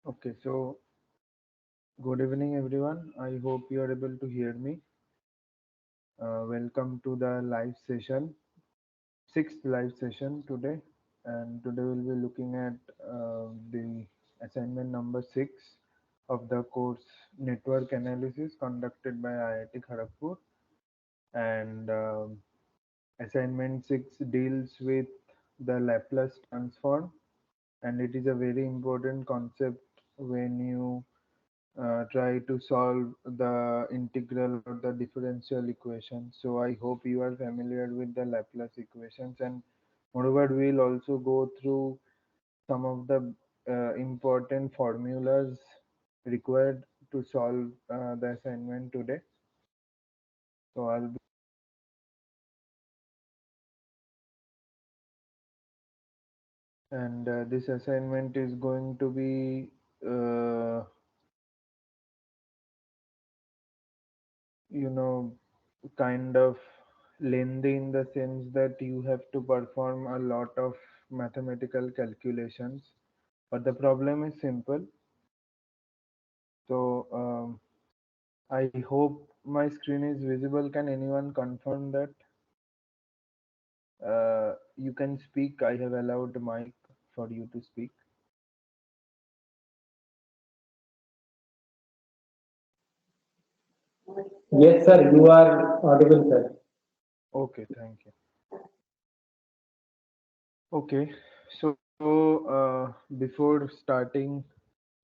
Okay, so good evening, everyone. I hope you are able to hear me. Welcome to the live session, sixth live session today. And today we'll be looking at the assignment number 6 of the course Network Analysis conducted by IIT Kharagpur. And assignment 6 deals with the Laplace transform, and it is a very important concept when you try to solve the integral or the differential equation. So I hope you are familiar with the Laplace equations, and moreover we'll also go through some of the important formulas required to solve the assignment today. So I'll be and this assignment is going to be uh, you know kind of lengthy in the sense that you have to perform a lot of mathematical calculations, but the problem is simple. So I hope my screen is visible. Can anyone confirm that? You can speak. I have allowed the mic for you to speak. Yes, sir, you are audible, sir. Okay, thank you. Okay, so before starting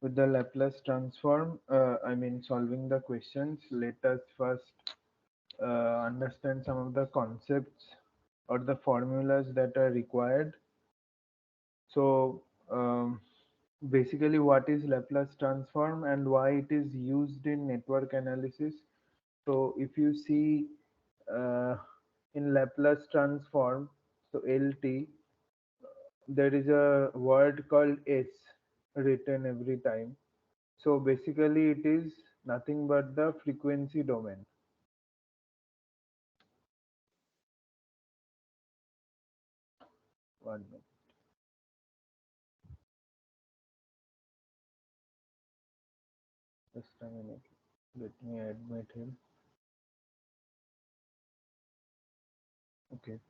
with the Laplace transform, I mean solving the questions, let us first understand some of the concepts or the formulas that are required. So, basically, what is Laplace transform and why it is used in network analysis? So, if you see uh, in Laplace transform, so LT, there is a word called S written every time. So, basically, it is nothing but the frequency domain. One minute, just a minute. Let me admit him. Okay.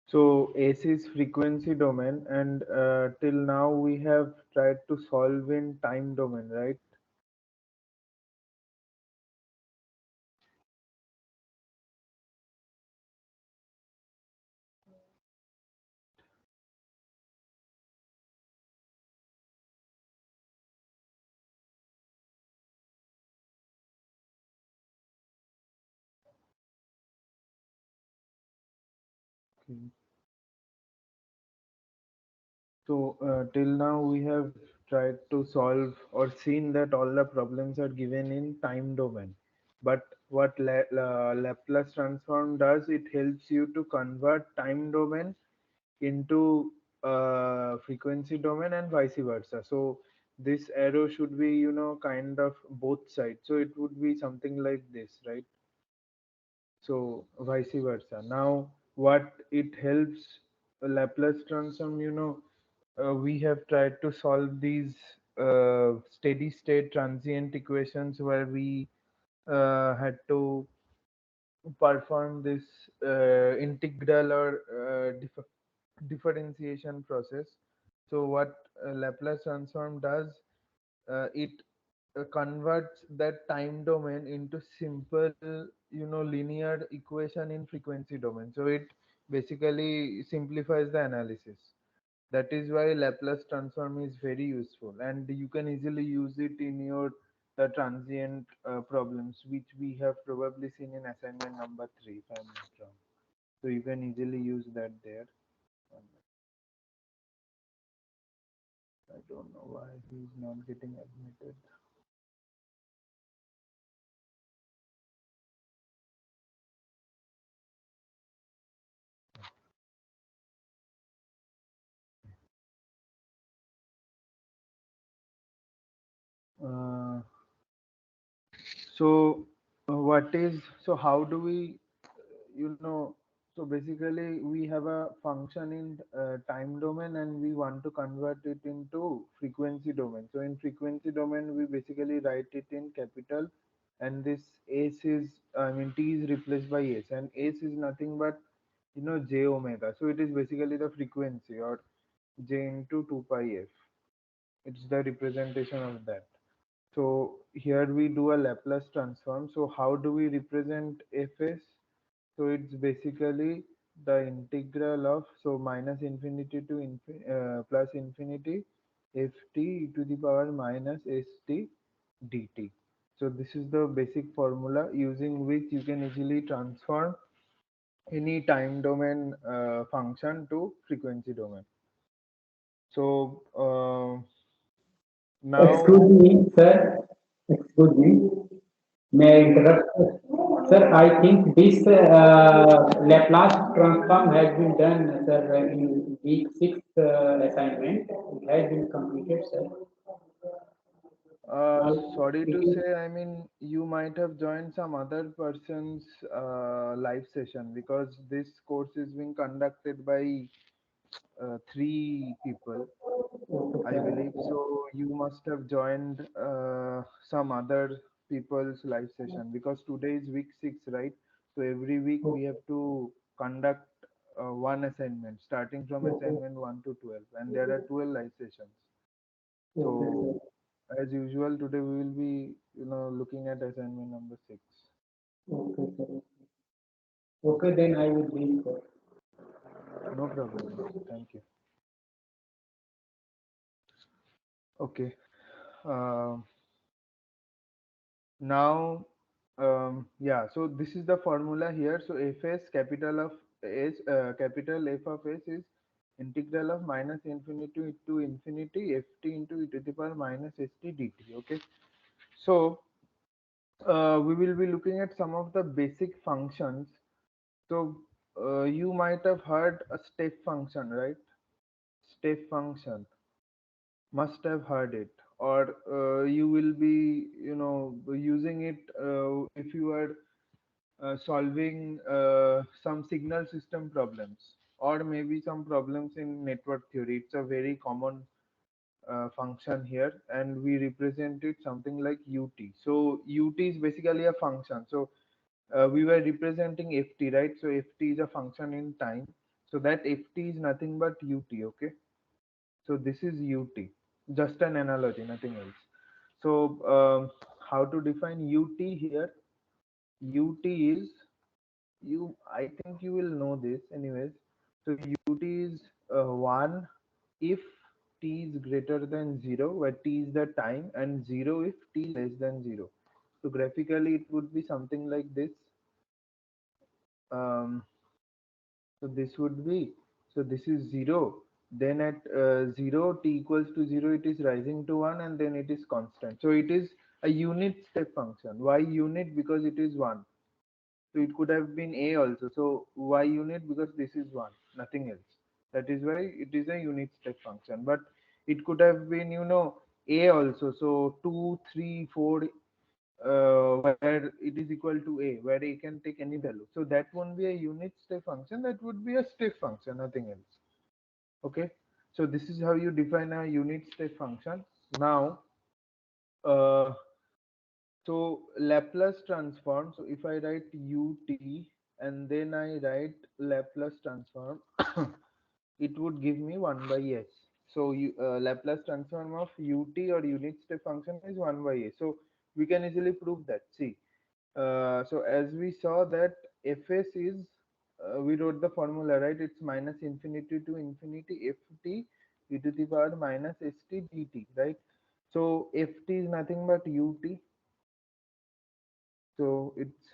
So S is frequency domain, and till now we have tried to solve in time domain, right? Okay. So till now we have tried to solve or seen that all the problems are given in time domain. But what Laplace transform does, it helps you to convert time domain into frequency domain and vice versa. So this arrow should be, kind of both sides. So it would be something like this, right? So vice versa. Now, what it helps Laplace transform, we have tried to solve these steady state transient equations where we had to perform this integral or differentiation process. So what Laplace transform does, it converts that time domain into simple, linear equation in frequency domain. So it basically simplifies the analysis. That is why Laplace transform is very useful, and you can easily use it in your the transient problems, which we have probably seen in assignment number 3, if I'm not wrong. So you can easily use that there. I don't know why he's not getting admitted. Uh, so, what is so? How do we, you know? So basically, we have a function in time domain and we want to convert it into frequency domain. So in frequency domain, we basically write it in capital, and this s is, I mean, t is replaced by s, and s is nothing but, j omega. So it is basically the frequency, or j into 2 pi f. It's the representation of that. So here we do a Laplace transform. So how do we represent fs? So it's basically the integral of, so minus infinity to plus infinity ft e to the power minus st dt. So this is the basic formula using which you can easily transform any time domain function to frequency domain. So now, Excuse me, sir. Excuse me. May I yes. interrupt? Sir, I think this Laplace transform has been done, sir, in week 6 assignment. It has been completed, sir. I Sorry to think say, I mean, you might have joined some other person's live session, because this course is being conducted by three people, okay, I believe. sir. So you must have joined some other people's live session, because today is week 6, right? So every week we have to conduct one assignment, starting from Okay, assignment 1 to 12, and there are 12 live sessions. okay, So sir. as usual, today we will be, looking at assignment number 6. Okay, sir. Okay, Okay, then I will leave, sir. no problem. Thank you. Okay. Um Now, yeah. So this is the formula here. So Fs, capital of S, capital F of S is integral of minus infinity to infinity ft into e to the power minus st dt. Okay. So we will be looking at some of the basic functions. So you might have heard a step function, right? Step function, must have heard it, or you will be, using it if you are solving some signal system problems, or maybe some problems in network theory. It's a very common function here, and we represent it something like ut. So ut is basically a function. So we were representing ft, right? So ft is a function in time, so that ft is nothing but ut. Okay, so this is ut, just an analogy, nothing else. So how to define ut here? Ut is, I think you will know this anyways. So ut is 1 if t is greater than 0, where t is the time, and 0 if t is less than 0. So graphically it would be something like this. um, so this would be, so this is 0, then at 0 t equals to 0, it is rising to 1, and then it is constant. So it is a unit step function. Why unit? Because it is 1. So it could have been a also. So why unit? Because this is 1, nothing else. That is why it is a unit step function. But it could have been, a also. So 2, 3, 4, where it is equal to a, where a can take any value. So that won't be a unit step function. That would be a step function, nothing else. Okay. So this is how you define a unit step function. Now, uh, so Laplace transform. So if I write ut and then I write Laplace transform, it would give me 1 by s. So Laplace transform of ut, or unit step function, is 1 by s. So we can easily prove that. See, so as we saw that fs is, we wrote the formula, right? It's minus infinity to infinity ft e to the power minus st dt, right? So ft is nothing but ut. So it's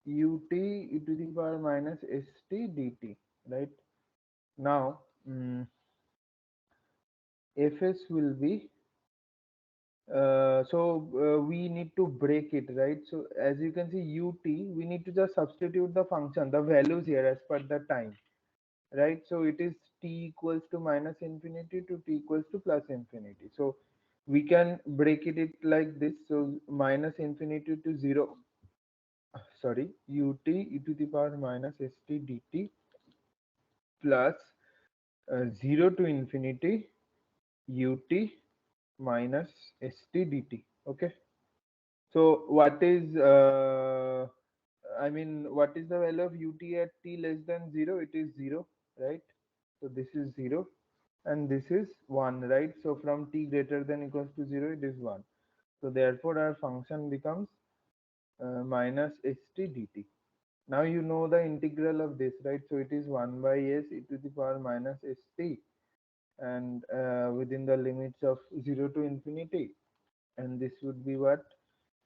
ut e to the power minus st dt, right? Now, fs will be, we need to break it, right? So as you can see, ut, we need to just substitute the function, the values here as per the time, right? So it is t equals to minus infinity to t equals to plus infinity. So we can break it like this. So minus infinity to 0, sorry, ut e to the power minus st dt plus 0 to infinity ut minus st dt. Okay, so what is I mean, what is the value of ut at t less than 0? It is 0, right? So this is 0 and this is 1, right? So from t greater than equals to 0, it is 1. So therefore our function becomes minus st dt. Now you know the integral of this, right? So it is 1 by s e to the power minus st, and within the limits of 0 to infinity, and this would be what?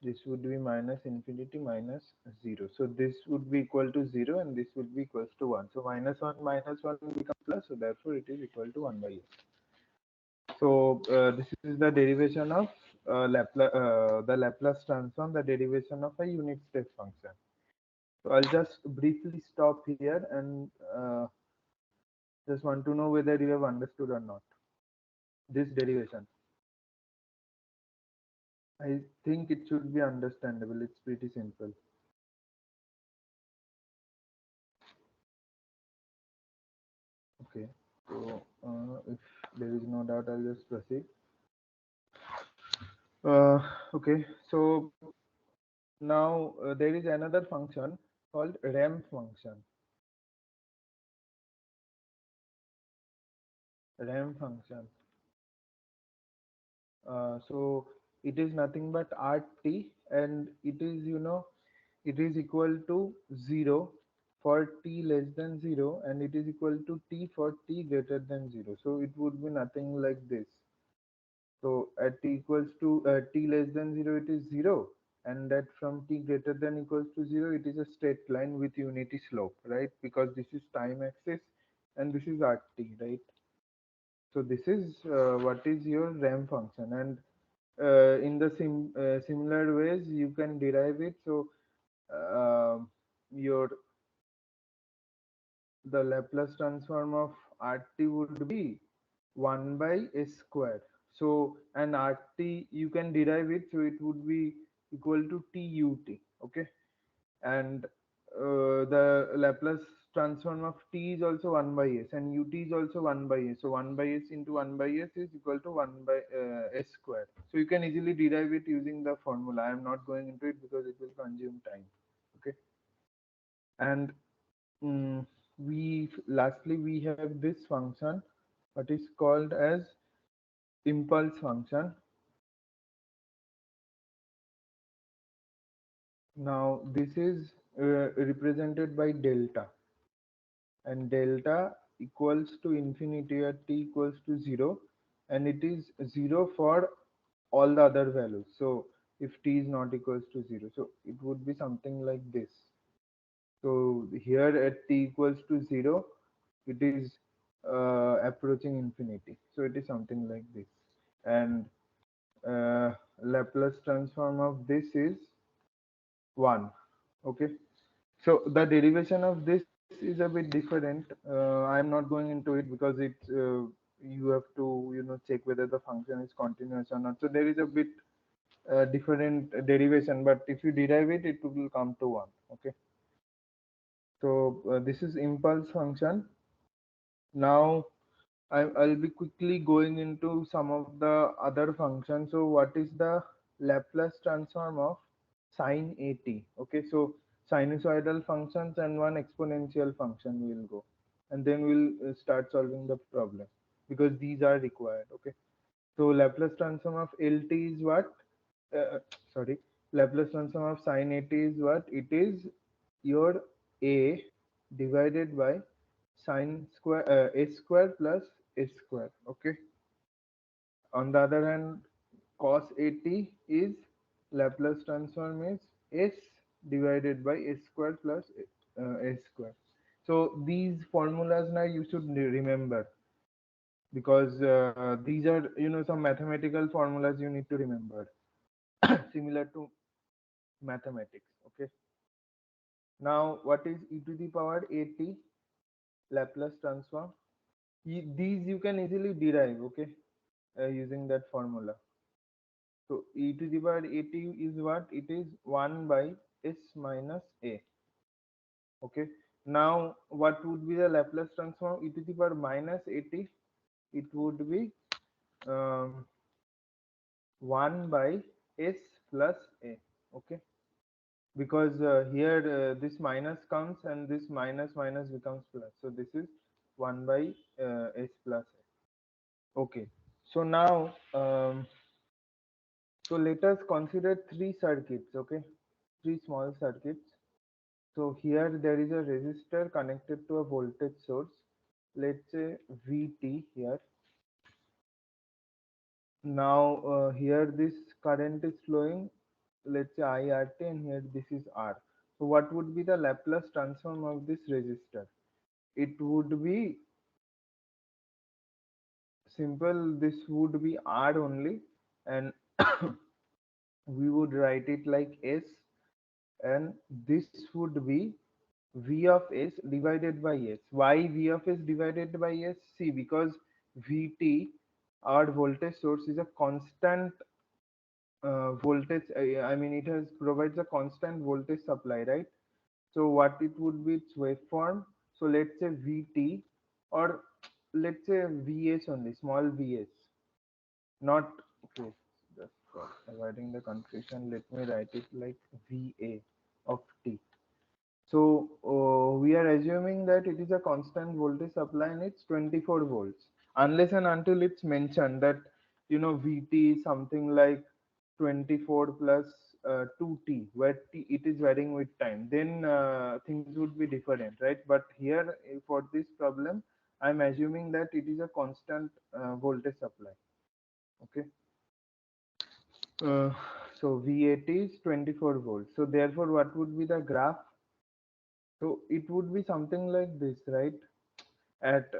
This would be minus infinity minus 0. So this would be equal to 0 and this would be equals to 1. So minus 1 becomes plus, so therefore it is equal to 1 by s. So this is the derivation of the Laplace transform, the derivation of a unit step function. So I'll just briefly stop here and just want to know whether you have understood or not this derivation. I think it should be understandable. It's pretty simple. Okay. So if there is no doubt, I'll just proceed. Okay. So now there is another function called ramp function. Ramp function. So it is nothing but rt, and it is, it is equal to 0 for t less than 0, and it is equal to t for t greater than 0. So it would be nothing like this. So at t equals to t less than 0, it is 0, and that from t greater than equals to 0, it is a straight line with unity slope, right? Because this is time axis and this is rt, right? So this is what is your ramp function, and in the similar ways you can derive it. So your the Laplace transform of rt would be 1 by s square. So and rt you can derive it, so it would be equal to tut. Okay, and the Laplace transform of t is also 1 by s, and ut is also 1 by s. So 1 by s into 1 by s is equal to 1 by s square. So you can easily derive it using the formula. I am not going into it because it will consume time. Okay, and we lastly we have this function, what is called as impulse function. Now this is represented by delta, and delta equals to infinity at t equals to 0, and it is 0 for all the other values. So if t is not equals to 0, so it would be something like this. So here at t equals to 0, it is approaching infinity, so it is something like this. And Laplace transform of this is 1. Okay, so the derivation of this is a bit different. I am not going into it because it's you have to check whether the function is continuous or not. So there is a bit different derivation, but if you derive it, it will come to 1. Okay, so this is impulse function. Now I'll be quickly going into some of the other functions. So what is the Laplace transform of sine at? Okay, so sinusoidal functions and one exponential function we will go, and then we'll start solving the problem because these are required. Okay, so Laplace transform of lt is what? Uh, sorry, Laplace transform of sine at is what? It is your a divided by sine square s square plus s square. Okay, on the other hand, cos at is Laplace transform is s divided by s square plus s square. So these formulas now you should remember, because these are some mathematical formulas you need to remember similar to mathematics. Okay, now what is e to the power at Laplace transform? These you can easily derive. Okay, using that formula. So e to the power at is what? It is 1 by S minus A. Okay. Now, what would be the Laplace transform e to the power minus at? It would be um, 1 by S plus A. Okay. Because here this minus comes and this minus minus becomes plus. So this is 1 by S plus A. Okay. So now, so let us consider three circuits. Okay. Three small circuits. So here there is a resistor connected to a voltage source. Let's say VT here. Now here this current is flowing. Let's say IRT, and here this is R. So what would be the Laplace transform of this resistor? It would be simple. This would be R only, and we would write it like S, and this would be V of S divided by S. Why V of S divided by S? See, because VT, our voltage source, is a constant voltage. I mean, it has provides a constant voltage supply, right? So what it would be its waveform. So let's say VT, or let's say Vs only, small Vs, not okay. Just for avoiding the confusion, let me write it like Va of t. So we are assuming that it is a constant voltage supply and it's 24 volts, unless and until it's mentioned that VT is something like 24 plus 2t, where it is varying with time. Then things would be different, right? But here for this problem, I'm assuming that it is a constant voltage supply. Okay. Uh, so VAT is 24 volts. So therefore, what would be the graph? So it would be something like this, right? At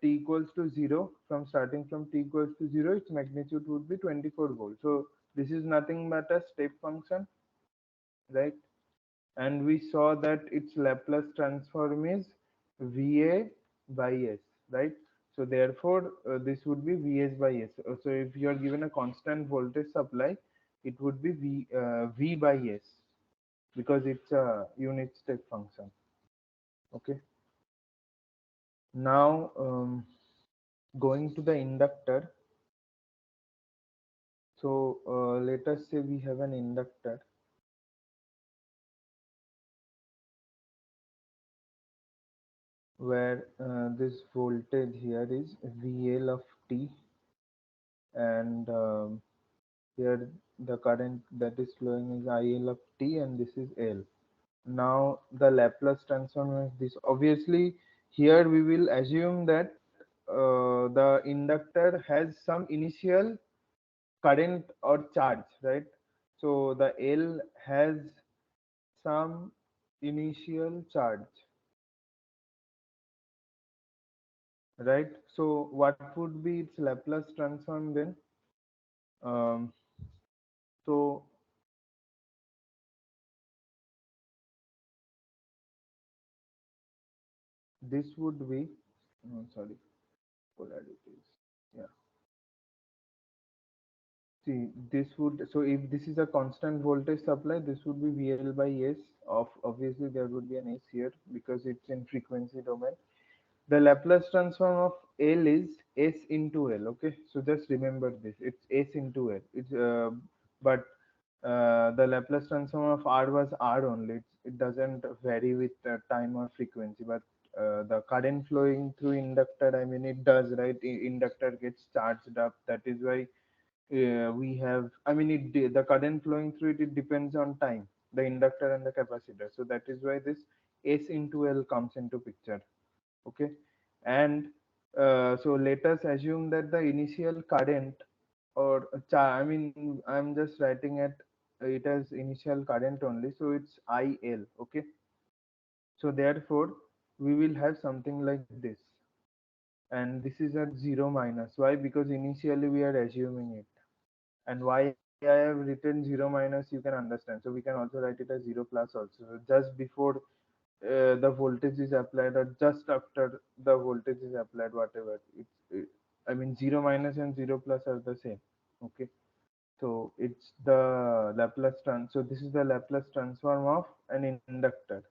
t equals to 0, from starting from t equals to 0, its magnitude would be 24 volts. So this is nothing but a step function, right? And we saw that its Laplace transform is Va by S, right? So therefore, this would be Vs by S. So if you are given a constant voltage supply, it would be V by S, because it's a unit step function. Okay. Now, going to the inductor. So let us say we have an inductor where this voltage here is VL of t, and here the current that is flowing is IL of t, and this is L. Now the Laplace transform is this. Obviously, here we will assume that the inductor has some initial current or charge, right? So the L has some initial charge, right? So what would be its Laplace transform then? Um, so this would be, no, sorry, polarities. Yeah. See, this would, so if this is a constant voltage supply, this would be VL by S. Of obviously there would be an S here because it's in frequency domain. The Laplace transform of L is S into L. Okay, so just remember this. It's S into L. It's but the Laplace transform of R was R only. It doesn't vary with time or frequency. But the current flowing through inductor, I mean, it does, right? Inductor gets charged up. That is why we have. I mean, the current flowing through it. It depends on time. The inductor and the capacitor. So that is why this S into L comes into picture. Okay. And so let us assume that the initial current, or I mean, I'm just writing it as initial current only, so it's IL. Okay. So therefore we will have something like this, and this is at 0 minus. Why? Because initially we are assuming it. And why I have written 0 minus, you can understand. So we can also write it as 0 plus also. So just before the voltage is applied, or just after the voltage is applied, whatever I mean, 0 minus and 0 plus are the same. Okay. So it's the Laplace so this is the Laplace transform of an inductor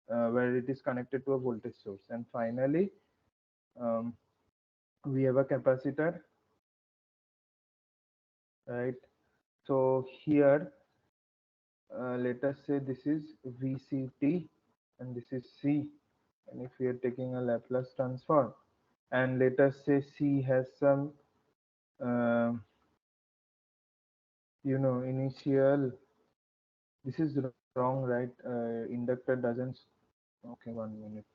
where it is connected to a voltage source. And finally, um, we have a capacitor, right? So here, let us say this is VCT and this is C. And if we are taking a Laplace transform, and let us say C has some, uh, initial. This is wrong, right? Inductor doesn't. Okay, 1 minute.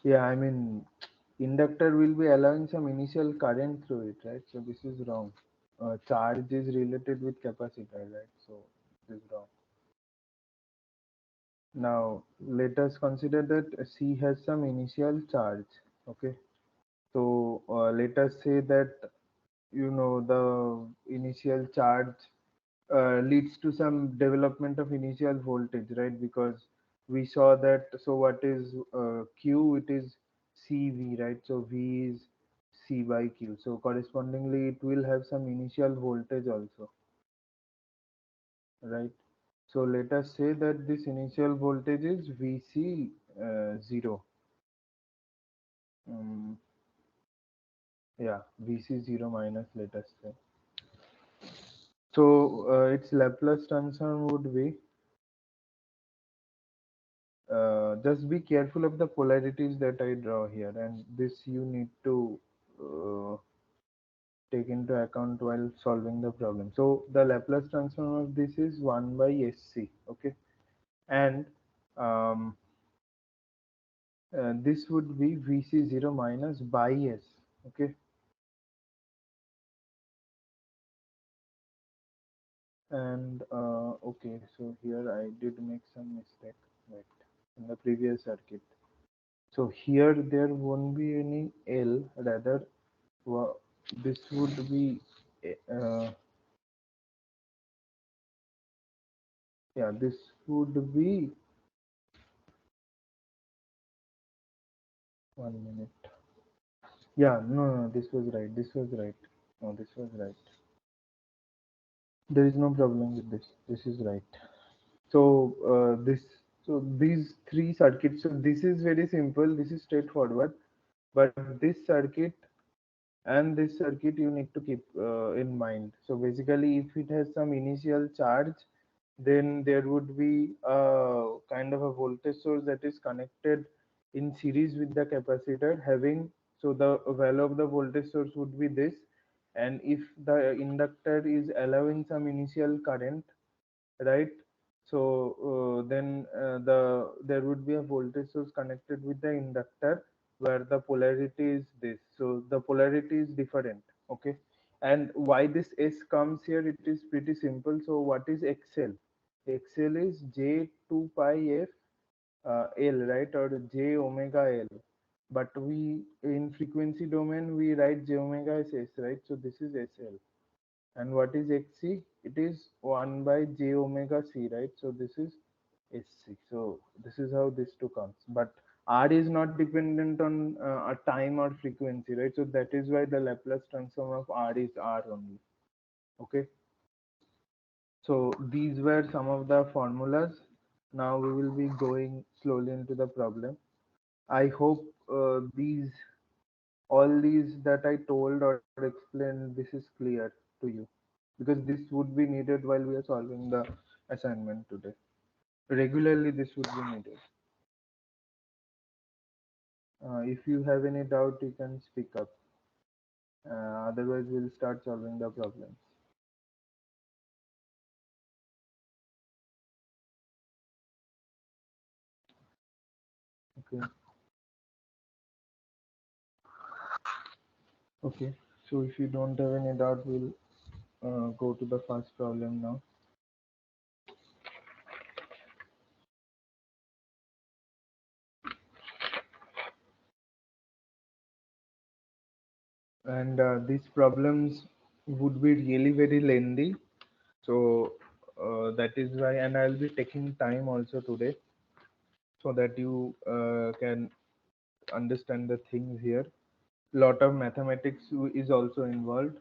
Yeah, I mean, inductor will be allowing some initial current through it, right? So this is wrong. Charge is related with capacitor, right? So this is wrong. Now let us consider that C has some initial charge. Okay, so let us say that the initial charge leads to some development of initial voltage, right? Because we saw that, so what is Q? It is CV, right? So V is C by Q. So correspondingly, it will have some initial voltage also, right? So let us say that this initial voltage is VC 0. Um, yeah, VC 0 minus, let us say. So its Laplace transform would be, just be careful of the polarities that I draw here, and this you need to uh, take into account while solving the problem. So the Laplace transform of this is 1 by SC, okay, and um, this would be VC0 minus by S, okay, and okay, so here I did make some mistake, right, in the previous circuit. So here there won't be any L, rather this would be uh, yeah, this would be 1 minute. Yeah, no, no, this was right. This was right. No, this was right. There is no problem with this. This is right. So so these three circuits. So this is very simple. This is straightforward. But this circuit and this circuit you need to keep in mind. So basically, if it has some initial charge, then there would be a kind of a voltage source that is connected in series with the capacitor having, so the value of the voltage source would be this, and if the inductor is allowing some initial current, right? So then there would be a voltage source connected with the inductor where the polarity is this. So the polarity is different, okay? And why this S comes here? It is pretty simple. So what is XL? XL is J2 pi F L, right? Or J omega L. But we in frequency domain we write J omega as S, right? So this is SL. And what is Xc? It is 1 by j omega c, right? So this is Sc. So this is how this two comes. But R is not dependent on a time or frequency, right? So that is why the Laplace transform of R is R only. Okay. So these were some of the formulas. Now we will be going slowly into the problem. I hope all these that I told or explained, this is clear to you, because this would be needed while we are solving the assignment today. Regularly, this would be needed. If you have any doubt, you can speak up. Otherwise, we'll start solving the problems. Okay. Okay. So if you don't have any doubt, we'll go to the first problem now. And these problems would be really very lengthy. So that is why, and I'll be taking time also today so that you can understand the things here. Lot of mathematics is also involved.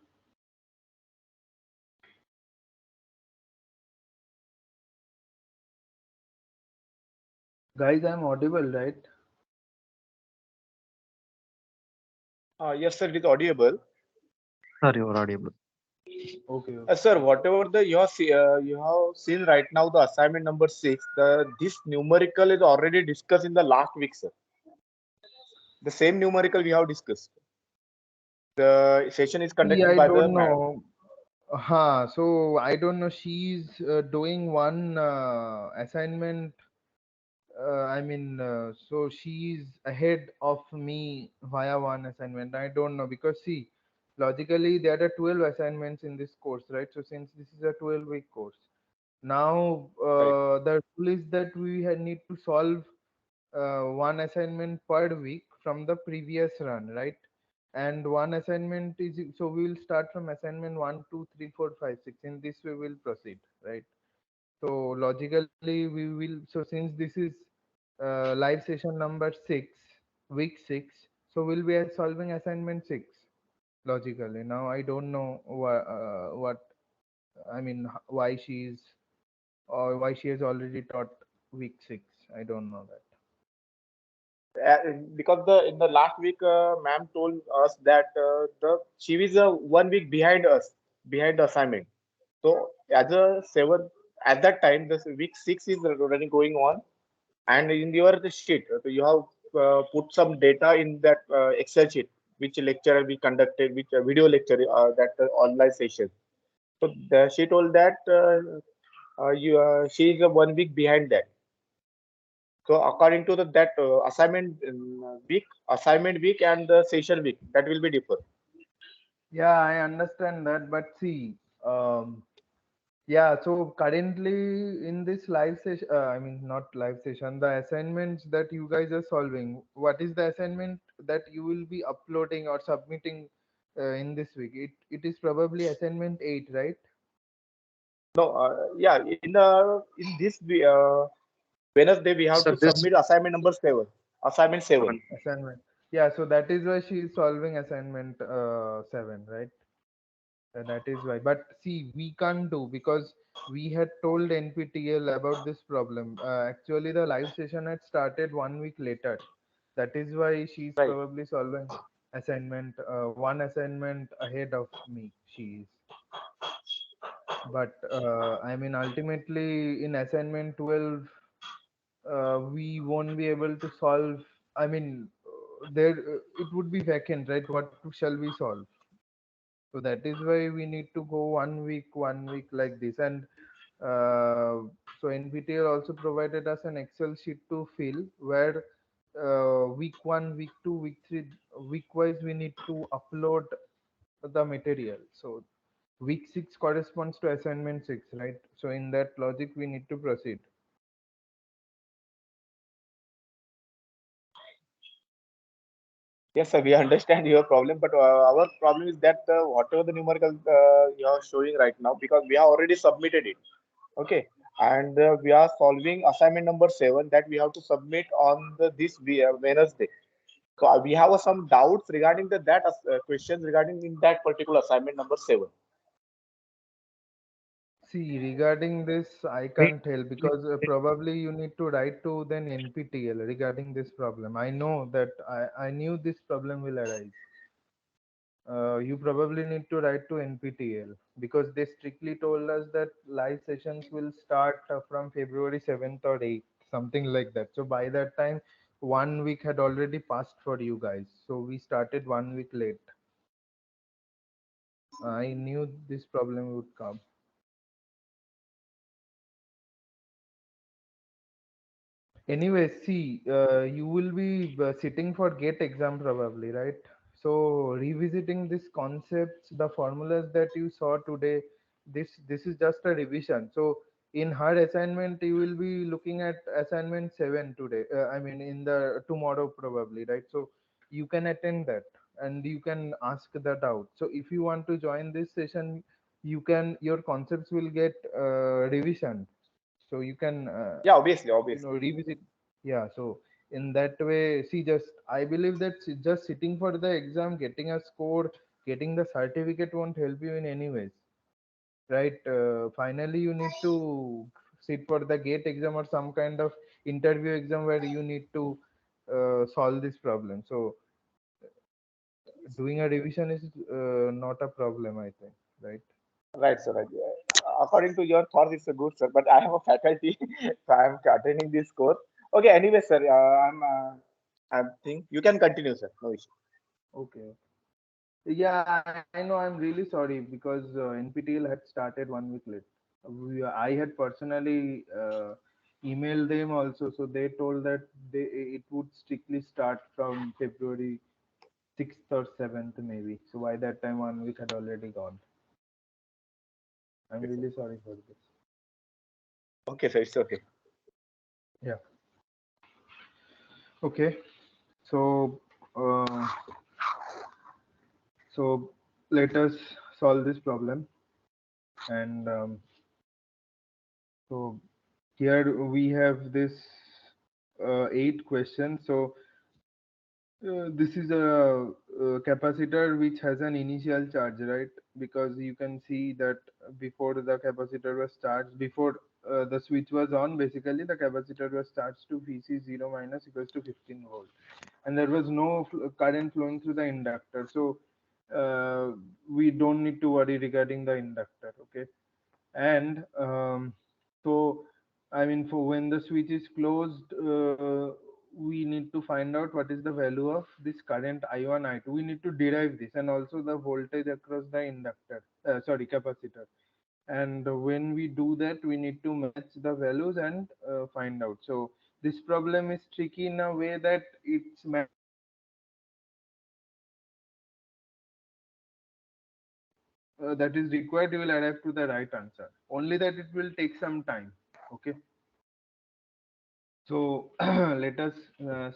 Guys, I'm audible, right? Yes, sir, it is audible. Sir, you are audible. Okay, okay. Sir, whatever you have seen right now, the assignment number six, this numerical is already discussed in the last week, sir. The same numerical we have discussed. The session is See, conducted I by the don't madam. know. So I don't know. She's doing one assignment. So she's ahead of me via one assignment. I don't know because see, logically there are 12 assignments in this course, right? So since this is a 12-week course, now Right. the rule is that we need to solve one assignment per week from the previous run, right? And one assignment is, so we will start from assignment 1, 2, 3, 4, 5, 6. In this way we'll proceed, right? So logically we will, so since this is live session number 6, week 6, so we'll be solving assignment 6 logically. Now I don't know what I mean, why she's, or why she has already taught week 6. I don't know that. Because the in the last week, ma'am told us that the she is 1 week behind us, behind the assignment. So as a seven at that time, this week six is running going on, and in your sheet, you have put some data in that Excel sheet, which lecture we conducted, which video lecture that online session. So she told that she is 1 week behind that. So according to that assignment week and the session week, that will be different. Yeah, I understand that, but see, um, yeah, so currently in this live session, I mean, not live session, the assignments that you guys are solving, what is the assignment that you will be uploading or submitting in this week? It is probably assignment 8, right? No, yeah, in this Wednesday we have Sir, to this submit assignment number seven. Assignment seven. one. Assignment. Yeah, so that is why she is solving assignment 7, right? That is why. But see, we can't do because we had told NPTEL about this problem. Actually, the live session had started 1 week later. That is why she's Right. probably solving one assignment ahead of me. She is. But I mean, ultimately, in assignment 12, we won't be able to solve. I mean, it would be vacant, right? What shall we solve? So that is why we need to go 1 week like this. And so NPTEL also provided us an Excel sheet to fill where week 1, week 2, week 3, week wise we need to upload the material. So week 6 corresponds to assignment 6, right? So in that logic we need to proceed. Yes, sir, we understand your problem, but our problem is that whatever the numerical you are showing right now, because we have already submitted it. Okay, and we are solving assignment number seven that we have to submit on Wednesday. So we have some doubts regarding that questions regarding in that particular assignment number seven. See, regarding this, I Wait, can't tell because probably you need to write to then NPTEL regarding this problem. I know that I knew this problem will arise. You probably need to write to NPTEL because they strictly told us that live sessions will start from February 7th or 8th, something like that. So by that time, 1 week had already passed for you guys. So we started 1 week late. I knew this problem would come. Anyway, see, you will be sitting for GATE exam probably, right? So revisiting these concepts, the formulas that you saw today, this is just a revision. So in her assignment, you will be looking at assignment 7 today. I mean, in the tomorrow probably, right? So you can attend that and you can ask the doubt. So if you want to join this session, you can, your concepts will get revision. So you can Yeah, obviously, obviously. revisit. Yeah, so In that way, see, just I believe that just sitting for the exam, getting a score, getting the certificate won't help you in any ways, right? Finally, you need to sit for the gate exam or some kind of interview exam where you need to solve this problem. So doing a revision is not a problem, I think, right? Right, sir. Right. According to your thoughts, it's a good, sir. But I have a faculty, so I'm attending this course. Okay. Anyway, sir, I think you can continue, sir. No issue. Okay. Yeah, I know. I'm really sorry because NPTEL had started 1 week late. I had personally emailed them also, so they told that it would strictly start from February 6th or 7th, maybe. So by that time, 1 week had already gone. I'm Okay, sir. really sorry for this. Okay, sir. It's okay. Yeah. Okay. So, uh, so let us solve this problem. And so here we have this 8 questions. So this is a capacitor which has an initial charge, right? Because you can see that before the capacitor was charged, before the switch was on, basically the capacitor was charged to Vc 0 minus equals to 15 volt, and there was no current flowing through the inductor. So we don't need to worry regarding the inductor, okay? And so I mean, for when the switch is closed, we need to find out what is the value of this current I1 I2. We need to derive this, and also the voltage across the inductor, sorry, capacitor. And when we do that, we need to match the values and find out. So this problem is tricky in a way that it's that is required, you will arrive to the right answer. Only that it will take some time. Okay. So let us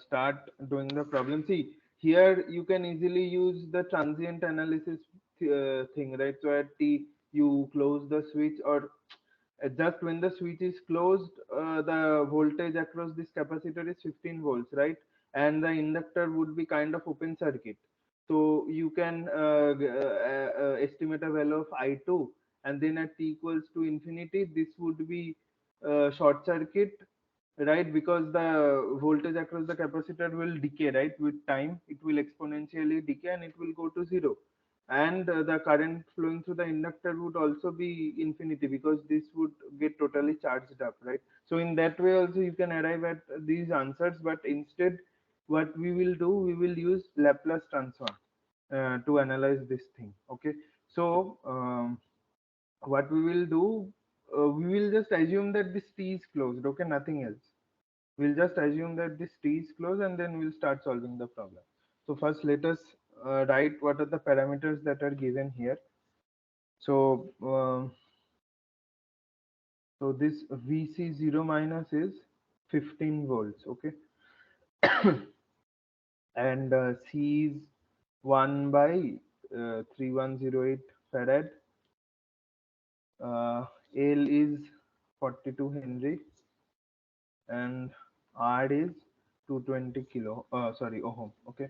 start doing the problem. See, here you can easily use the transient analysis thing, right? So at T, you close the switch, or just when the switch is closed, the voltage across this capacitor is 15 volts, right? And the inductor would be kind of open circuit. So you can estimate a value of I2, and then at T equals to infinity, this would be short circuit, right? Because the voltage across the capacitor will decay, right? With time it will exponentially decay and it will go to zero, and the current flowing through the inductor would also be infinity because this would get totally charged up, right? So in that way also you can arrive at these answers, but instead what we will do, we will use Laplace transform to analyze this thing. Okay. So what we will do, we will just assume that this T is closed, okay, nothing else. We'll just assume that this T is closed, and then we'll start solving the problem. So first let us write what are the parameters that are given here. So so this Vc 0 minus is 15 volts, okay. And C is 1 by 3108 farad. L is 42 Henry, and R is 220 kilo, sorry, ohm. Okay.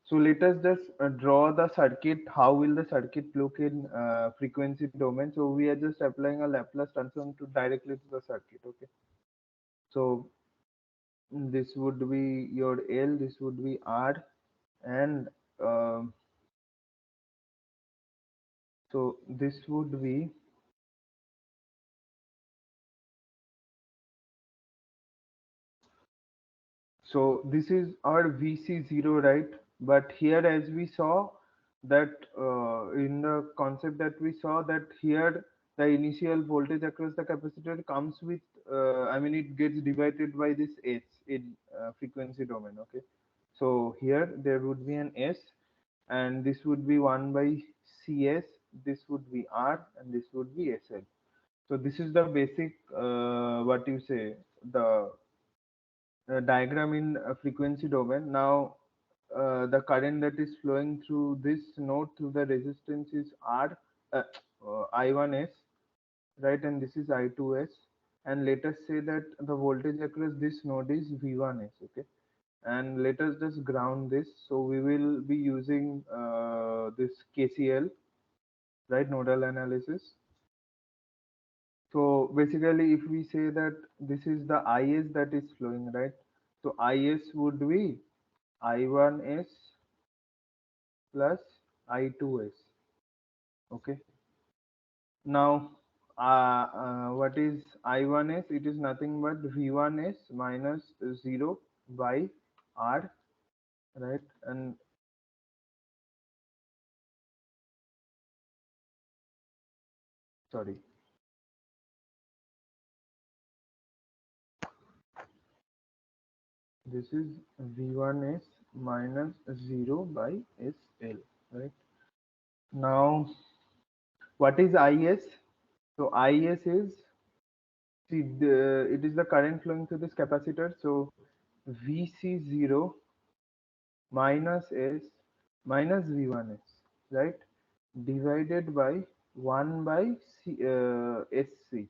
So let us just draw the circuit. How will the circuit look in frequency domain? So we are just applying a Laplace transform to directly to the circuit. Okay. So this would be your L, this would be R, and um so this would be, so this is our VC0, right? But here, as we saw that in the concept that we saw that here the initial voltage across the capacitor comes with, I mean, it gets divided by this S in frequency domain. Okay. So here there would be an S, and this would be 1 by CS, this would be R, and this would be SL. So this is the basic, what you say, the diagram in frequency domain. Now, the current that is flowing through this node through the resistance is R, I1S, right? And this is I2S. And let us say that the voltage across this node is V1S, okay? and let us just ground this. So we will be using this KCL, right, nodal analysis. So basically, if we say that this is the IS that is flowing, right? So IS would be I1S plus I2S. Okay. Now, what is I1S? It is nothing but V1S minus 0 by R, right? And sorry, this is V1S minus 0 by SL, right? Now, what is IS? So IS is, see, it is the current flowing through this capacitor. So VC0 minus S minus V1S, right? Divided by 1 by SC.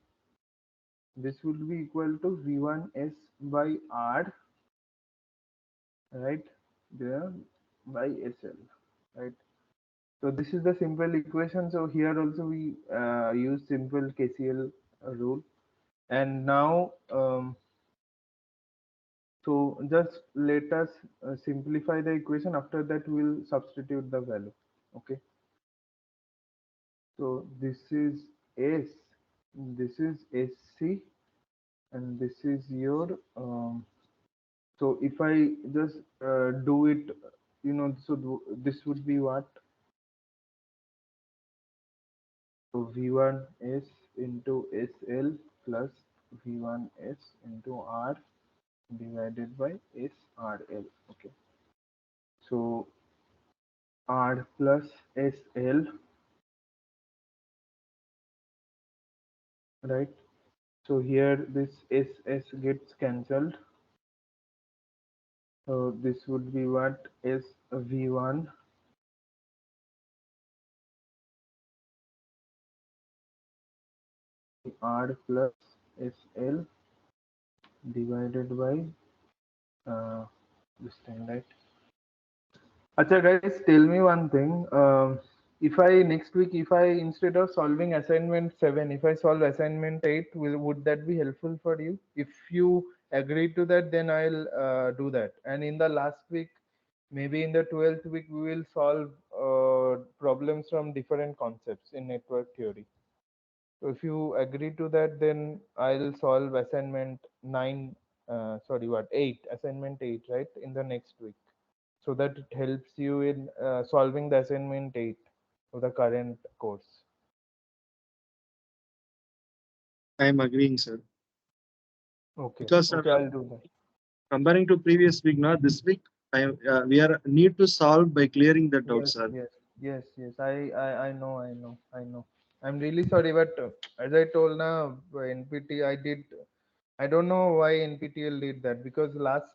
This would be equal to V1S by R, right? There by SL, right? So this is the simple equation. So here also we use simple KCL rule. And now, so just let us simplify the equation. After that, we'll substitute the value. Okay. So this is S, this is SC, and this is your. So if I just do it, so this would be what? So V1S into SL plus V1S into R divided by SRL. Okay. So R plus SL, right? So here this SS gets cancelled. So this would be what? S V1 R plus SL divided by this thing, right? Acha guys, tell me one thing. If I next week, if I instead of solving assignment 7, if I solve assignment 8, would that be helpful for you? If you agree to that, then I'll do that. And in the last week, maybe in the 12th week, we will solve problems from different concepts in network theory. So if you agree to that, then I'll solve assignment 9, sorry, what, 8, assignment 8, right, in the next week, so that it helps you in solving the assignment 8 of the current course. I am agreeing, sir. Okay, Because okay, I'll do that. comparing to previous week, now this week, we are need to solve by clearing the doubts, Yes, sir. yes, yes, yes. I know, I know, I know. I'm really sorry, but as I told now, NPT, I don't know why NPTEL did that, because last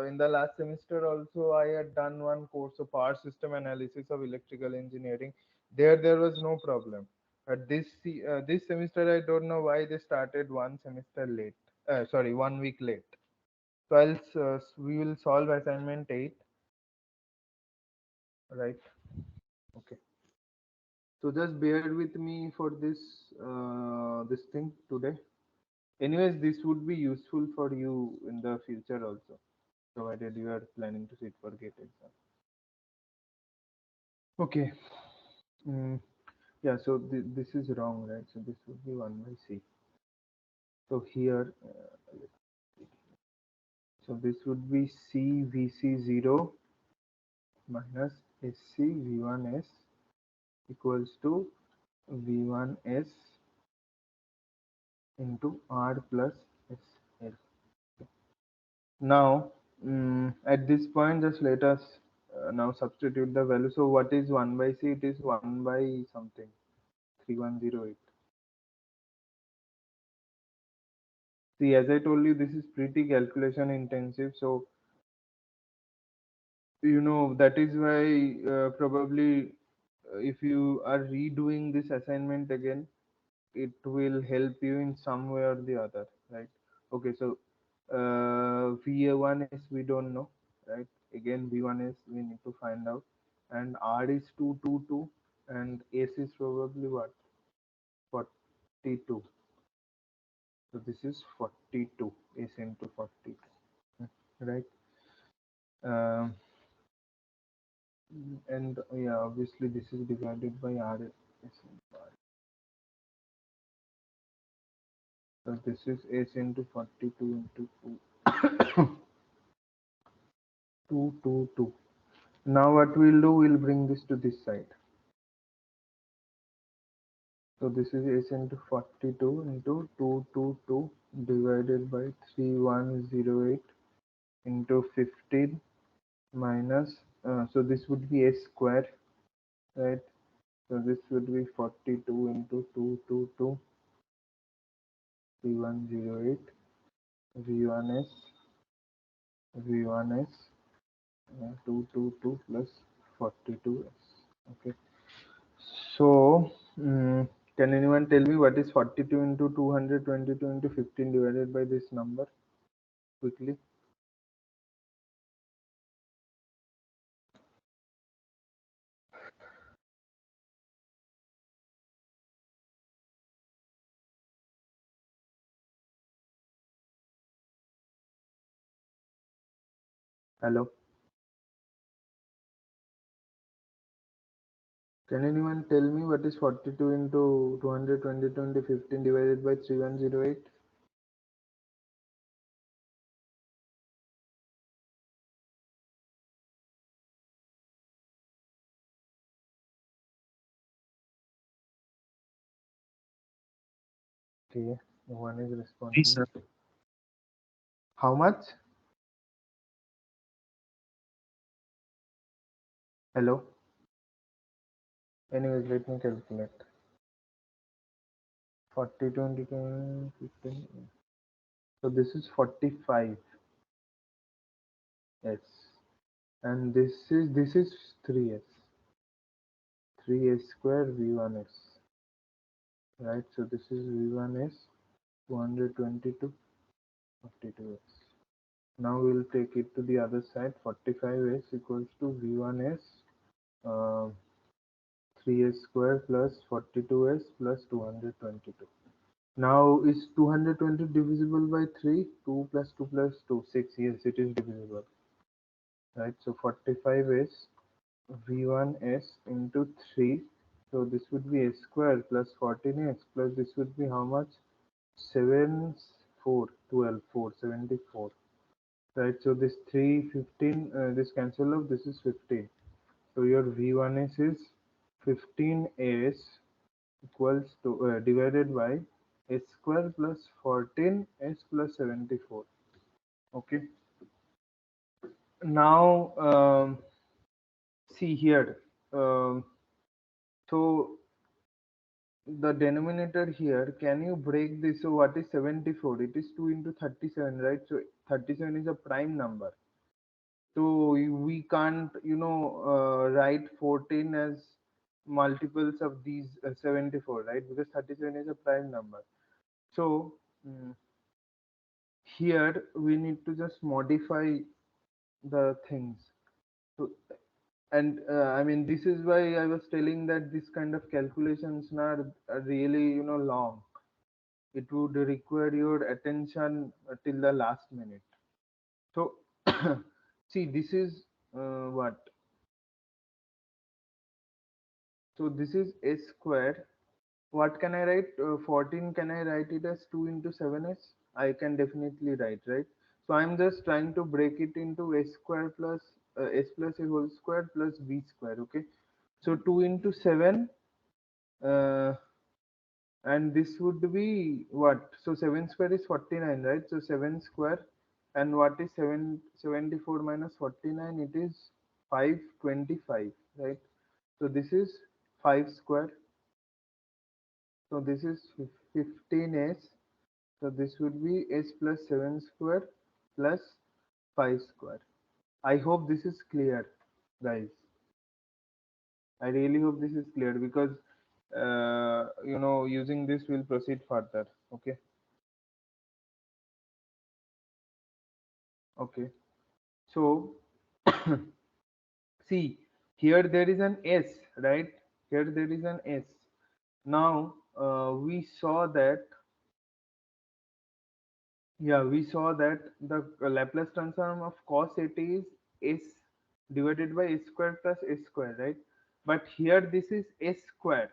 in the last semester also I had done one course of power system analysis of electrical engineering. There was no problem. But this semester I don't know why they started one semester late. Sorry, 1 week late. So we will solve assignment 8, right? Okay. So just bear with me for this thing today. Anyways, this would be useful for you in the future also, provided you are planning to sit for GATE exam. Okay. Mm, yeah, so this is wrong, right? So this would be 1 by C. So here, so this would be C VC0 minus SC V1S equals to V1S into R plus SL. Now, at this point, just let us now substitute the value. So what is 1 by C? It is 1 by something, 3108. See, as I told you, this is pretty calculation intensive. So, that is why probably if you are redoing this assignment again, it will help you in some way or the other, right? Okay, so V1S we don't know, right? Again, V1S we need to find out, and R is 222, and S is probably what? 42. So this is 42, S into 42, right? Um, and yeah, obviously this is divided by R. So this is S into 42 into 222. Now what we'll do, we'll bring this to this side. So this is S into 42 into 222 divided by 3108 into 15 minus, so this would be S square, right? So this would be 42 into 222 3108 V1S V1S 222 plus 42S. Okay. So can anyone tell me what is 42 into 222 into 15 divided by this number quickly? Hello? Can anyone tell me what is 42 into 222 into 15 divided by 3108? Okay, no one is 3, responding. sir. How much? Hello? Anyways, let me calculate. 42 into 15. So this is 45. Yes. And this is 3s. 3s square V1s. Right? So this is V1s 222 52s. Now we'll take it to the other side. 45s equals to V1s 3s square plus 42s plus 222. Now is 220 divisible by 3? 2 plus 2 plus 2, 6. Yes, it is divisible. Right? So 45 is V1s into 3. So this would be s square plus 14s plus this would be how much? 7, 4, 12, 4, 74. Right? So this 3, 15, this cancel off, this is 15. So your V1s is 15s equals to divided by s square plus 14s plus 74. Okay. Now see here. So the denominator here, can you break this? So what is 74? It is 2 into 37, right? So 37 is a prime number. So we can't, write 14 as multiples of these 74, right? Because 37 is a prime number. So here we need to just modify the things. So, and I mean, this is why I was telling that this kind of calculations are really, long. It would require your attention till the last minute. So see, this is what? So this is s square. What can I write? 14, can I write it as 2 into 7s? I can definitely write, right? So I'm just trying to break it into s square plus s plus a whole square plus b square, okay? So 2 into 7, uh, and this would be what? So 7 square is 49, right? So 7 square, and what is 74 minus 49? It is 525, right? So this is 5 square. So this is 15s. So this would be s plus 7 square plus 5 square. I hope this is clear, guys. I really hope this is clear because using this we'll proceed further. Okay. Okay. So See, here there is an S, right? Here there is an S. Now we saw that, yeah, we saw that the Laplace transform of cos 80 is S divided by S square plus S square, right? But here this is S square.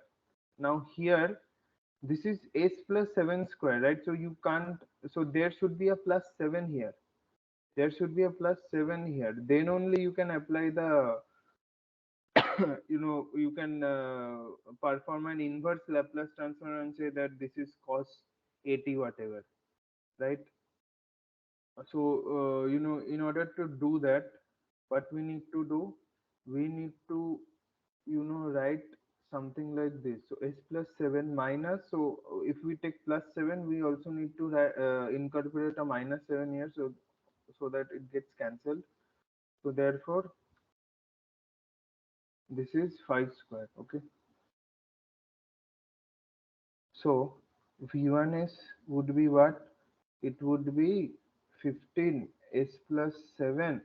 Now here this is S plus 7 square, right? So you can't, so there should be a plus 7 here. There should be a plus 7 here. Then only you can apply the you can perform an inverse Laplace transform and say that this is cos 80 whatever, right? So in order to do that, what we need to do, we need to write something like this. So S plus 7 minus, so if we take plus 7, we also need to incorporate a minus 7 here, so that it gets cancelled. So therefore this is 5 square. Okay, so V1s would be what? It would be 15 S plus 7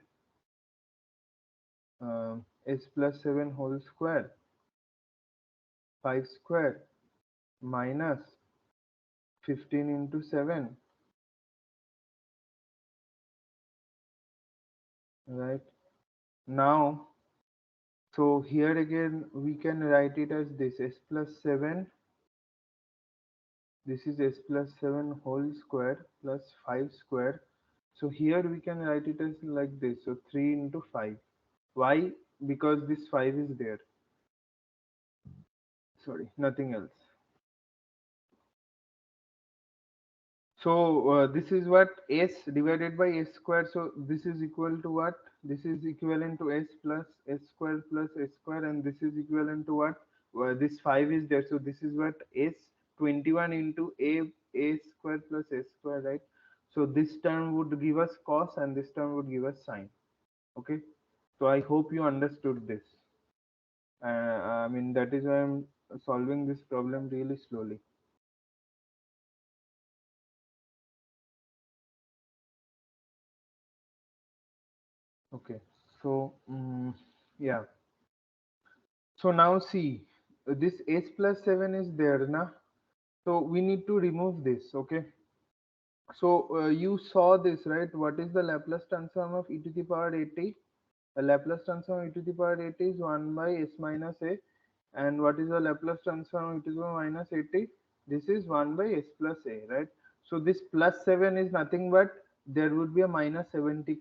S plus 7 whole square 5 square minus 15 into 7, right? Now, so here again we can write it as this S plus 7, this is S plus 7 whole square plus 5 square. So here we can write it as like this, so 3 into 5. Why? Because this 5 is there, sorry, nothing else. So this is what S divided by S square. So this is equal to what? This is equivalent to S plus S square plus S square, and this is equivalent to what? Well, this 5 is there. So this is what S 21 into A square plus S square, right? So this term would give us cos, and this term would give us sine. Okay. So I hope you understood this. I mean, that is why I'm solving this problem really slowly. Okay. So yeah. So now see, this S plus 7 is there na. So we need to remove this. Okay. So you saw this, right? What is the Laplace transform of e to the power 80? The Laplace transform of e to the power 80 is 1 by S minus A. And what is the Laplace transform of e to the power minus 80? This is 1 by S plus A, right? So this plus 7 is nothing but there would be a minus 70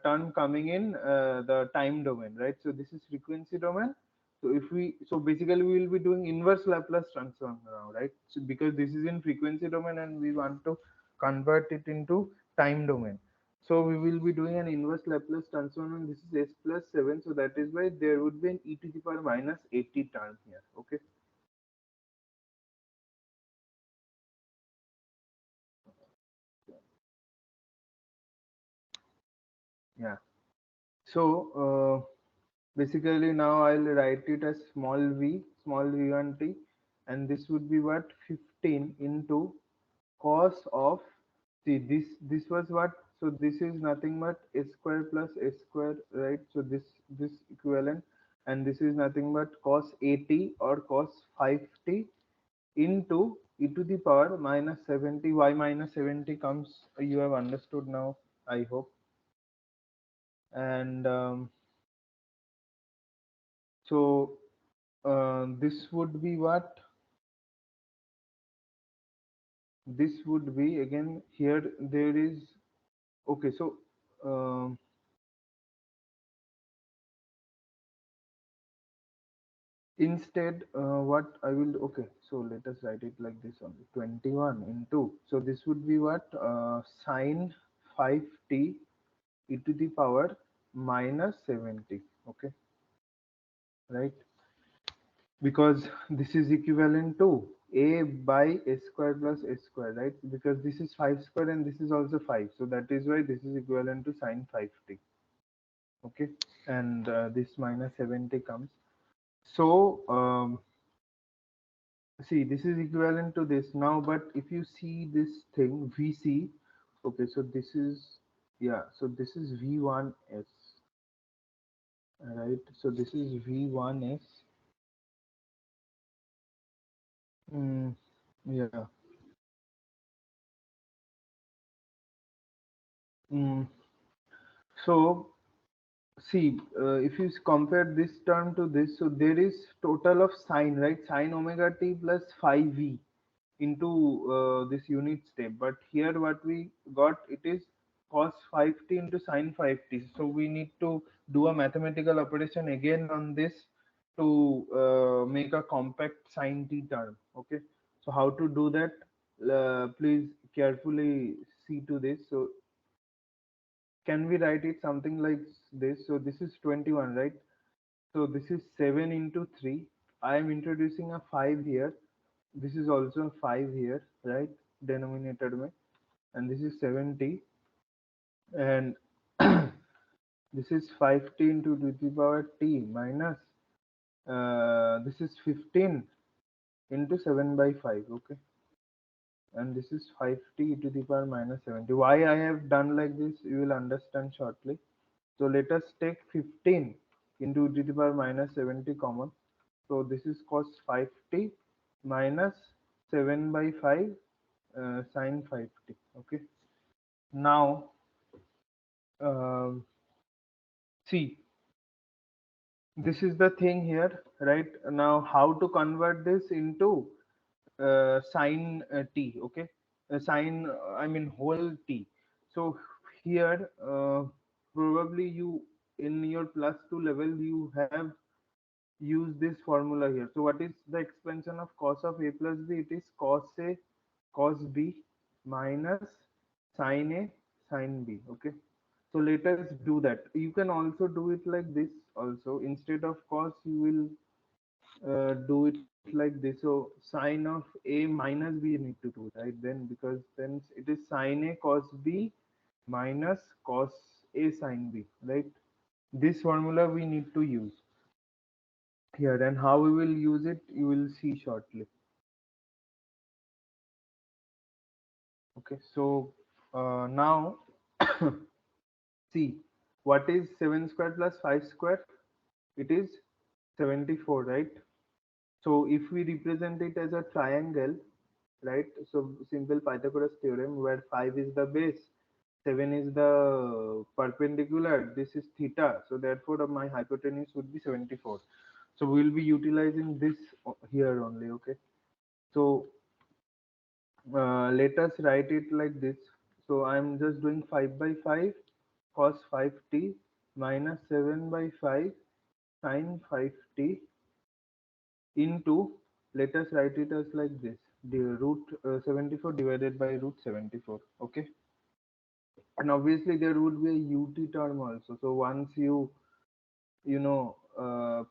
term coming in the time domain, right? So this is frequency domain. So if we, so basically we will be doing inverse Laplace transform now, right? So because this is in frequency domain and we want to convert it into time domain. So we will be doing an inverse Laplace transform, and this is S plus 7. So that is why there would be an e to the power minus 80 term here. Okay. Yeah. So basically now I'll write it as small v1t, and this would be what? 15 into cos of, see, this was what? So this is nothing but S square plus S square, right? So this equivalent, and this is nothing but cos 80 or cos 5t into e to the power minus 70. Why minus 70 comes, you have understood now, I hope. And so this would be what? This would be, again, here there is, okay, so instead what I will, okay, so let us write it like this only, 21 into, so this would be what? Sine 5t e to the power minus 70. Okay, right? Because this is equivalent to a by s square plus s square, right? Because this is 5 square and this is also 5, so that is why this is equivalent to sine 5t. Okay, and this minus 70 comes. So see, this is equivalent to this now, but if you see this thing vc, okay, so this is, yeah, so this is v1s, right? So this is V1 is yeah. Mm, so see, if you compare this term to this, so there is total of sine, right? Sine omega t plus phi v into this unit step. But here what we got, it is cos 5t into sine 5t. So we need to do a mathematical operation again on this to make a compact sine t term. Okay. So how to do that? Please carefully see to this. So can we write it something like this? So this is 21, right? So this is 7 into 3. I am introducing a 5 here. This is also a 5 here, right? Denominator mein. And this is 70. And this is 5t into 2 to the power t minus this is 15 into 7 by 5. Okay. And this is 5t to the power minus 70. Why I have done like this, you will understand shortly. So let us take 15 into e to the power minus 70 common. So this is cos 5t minus 7 by 5 sine 5t. Okay. Now, um, see, this is the thing here, right? Now, how to convert this into sine t? Okay, sine, I mean whole t. So here, probably you in your plus 2 level you have use this formula here. So what is the expansion of cos of a plus b? It is cos a cos b minus sin a sin b. Okay. So let us do that. You can also do it like this also. Instead of cos, you will do it like this. So sine of a minus b you need to do, right? Then because then it is sin a cos b minus cos a sin b, right? This formula we need to use here, and how we will use it you will see shortly. Okay, so now see, what is 7 square plus 5 square? It is 74, right? So if we represent it as a triangle, right? So simple Pythagoras theorem where 5 is the base, 7 is the perpendicular, this is theta, so therefore my hypotenuse would be 74. So we will be utilizing this here only. Okay, so let us write it like this. So I'm just doing 5 by 5 cos 5t minus 7 by 5 sin 5t into, let us write it as like this, the root 74 divided by root 74. Okay, and obviously there would be a ut term also. So once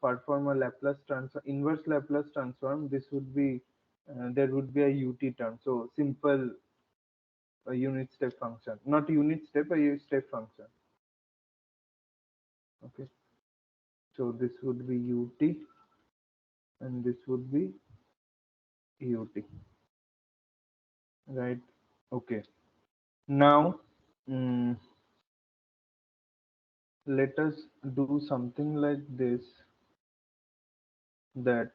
perform a Laplace transform, inverse Laplace transform, this would be there would be a ut term. So simple a unit step function, not unit step, a step function. Okay, so this would be ut and this would be ut, right? Okay, now let us do something like this, that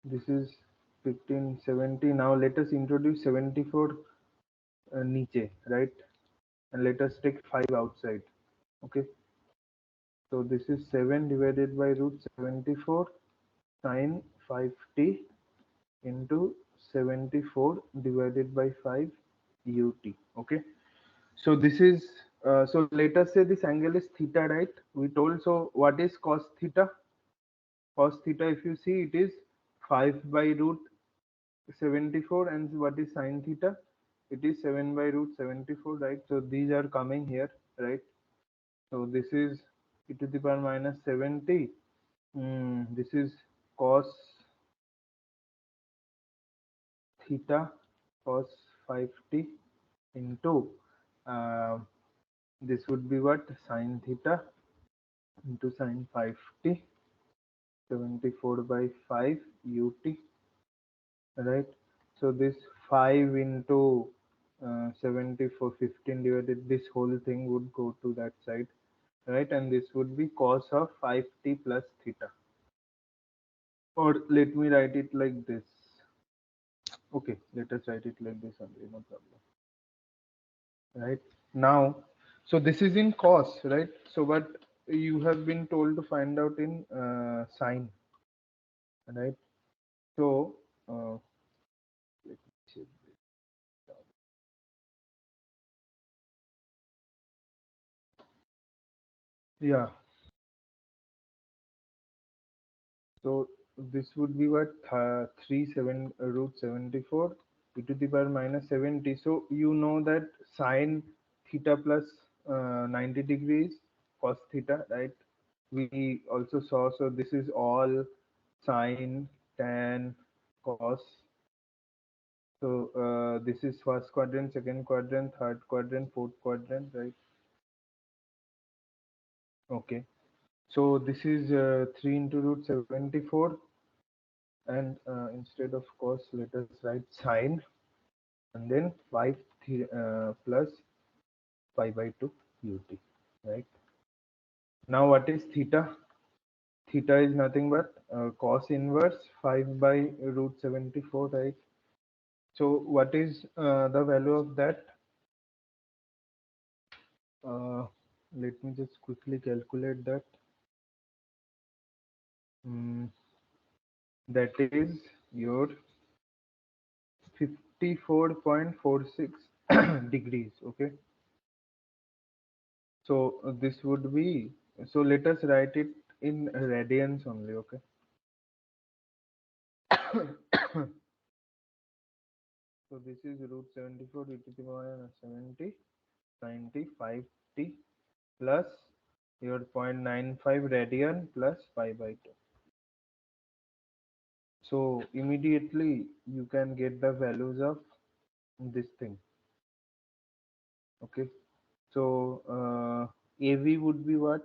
this is 1570. Now let us introduce 74 niche, right? And let us take 5 outside. Okay, so this is 7 divided by root 74 sine 5t into 74 divided by 5 ut. Okay, so this is so let us say this angle is theta, right? We told. So what is cos theta? Cos theta, if you see, it is 5 by root 74. And what is sin theta? It is 7 by root 74, right? So these are coming here, right? So this is e to the power minus 70. This is cos theta cos 5t into uh, this would be what, sin theta into sin 5t, 74 by 5 ut, right? So this 5 into 74, 15 divided, this whole thing would go to that side. right? And this would be cos of 5t plus theta. Or let me write it like this. Okay, let us write it like this only, no problem. Right now, so this is in cos, right? So what you have been told to find out in sine, right? So let me check this down. Yeah, so this would be what 3 7 √74 e to the power minus 70. So you know that sine theta plus 90 degrees cos theta, right? We also saw, so this is all sine, tan, cos. So this is first quadrant, second quadrant, third quadrant, fourth quadrant, right? Okay. So this is 3 into √74, and instead of cos, let us write sine, and then 5 plus pi by 2 ut, right? Now what is theta? Theta is nothing but cos inverse 5 by √74, right? So what is the value of that? Let me just quickly calculate that. That is your 54.46 degrees. Okay. So this would be, so let us write it in radians only. Okay. So this is √74 e to the power 70 95t plus your 0.95 radian plus pi by 2. So immediately you can get the values of this thing. Okay. So AV would be what?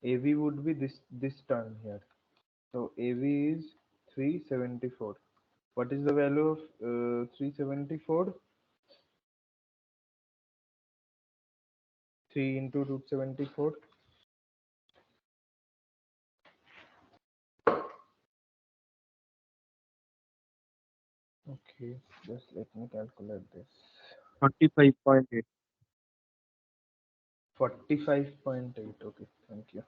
AV would be this term here. So AV is 374. What is the value of 374? 3 into √74. Okay, just let me calculate this. 25.8. 45.8. Okay, thank you.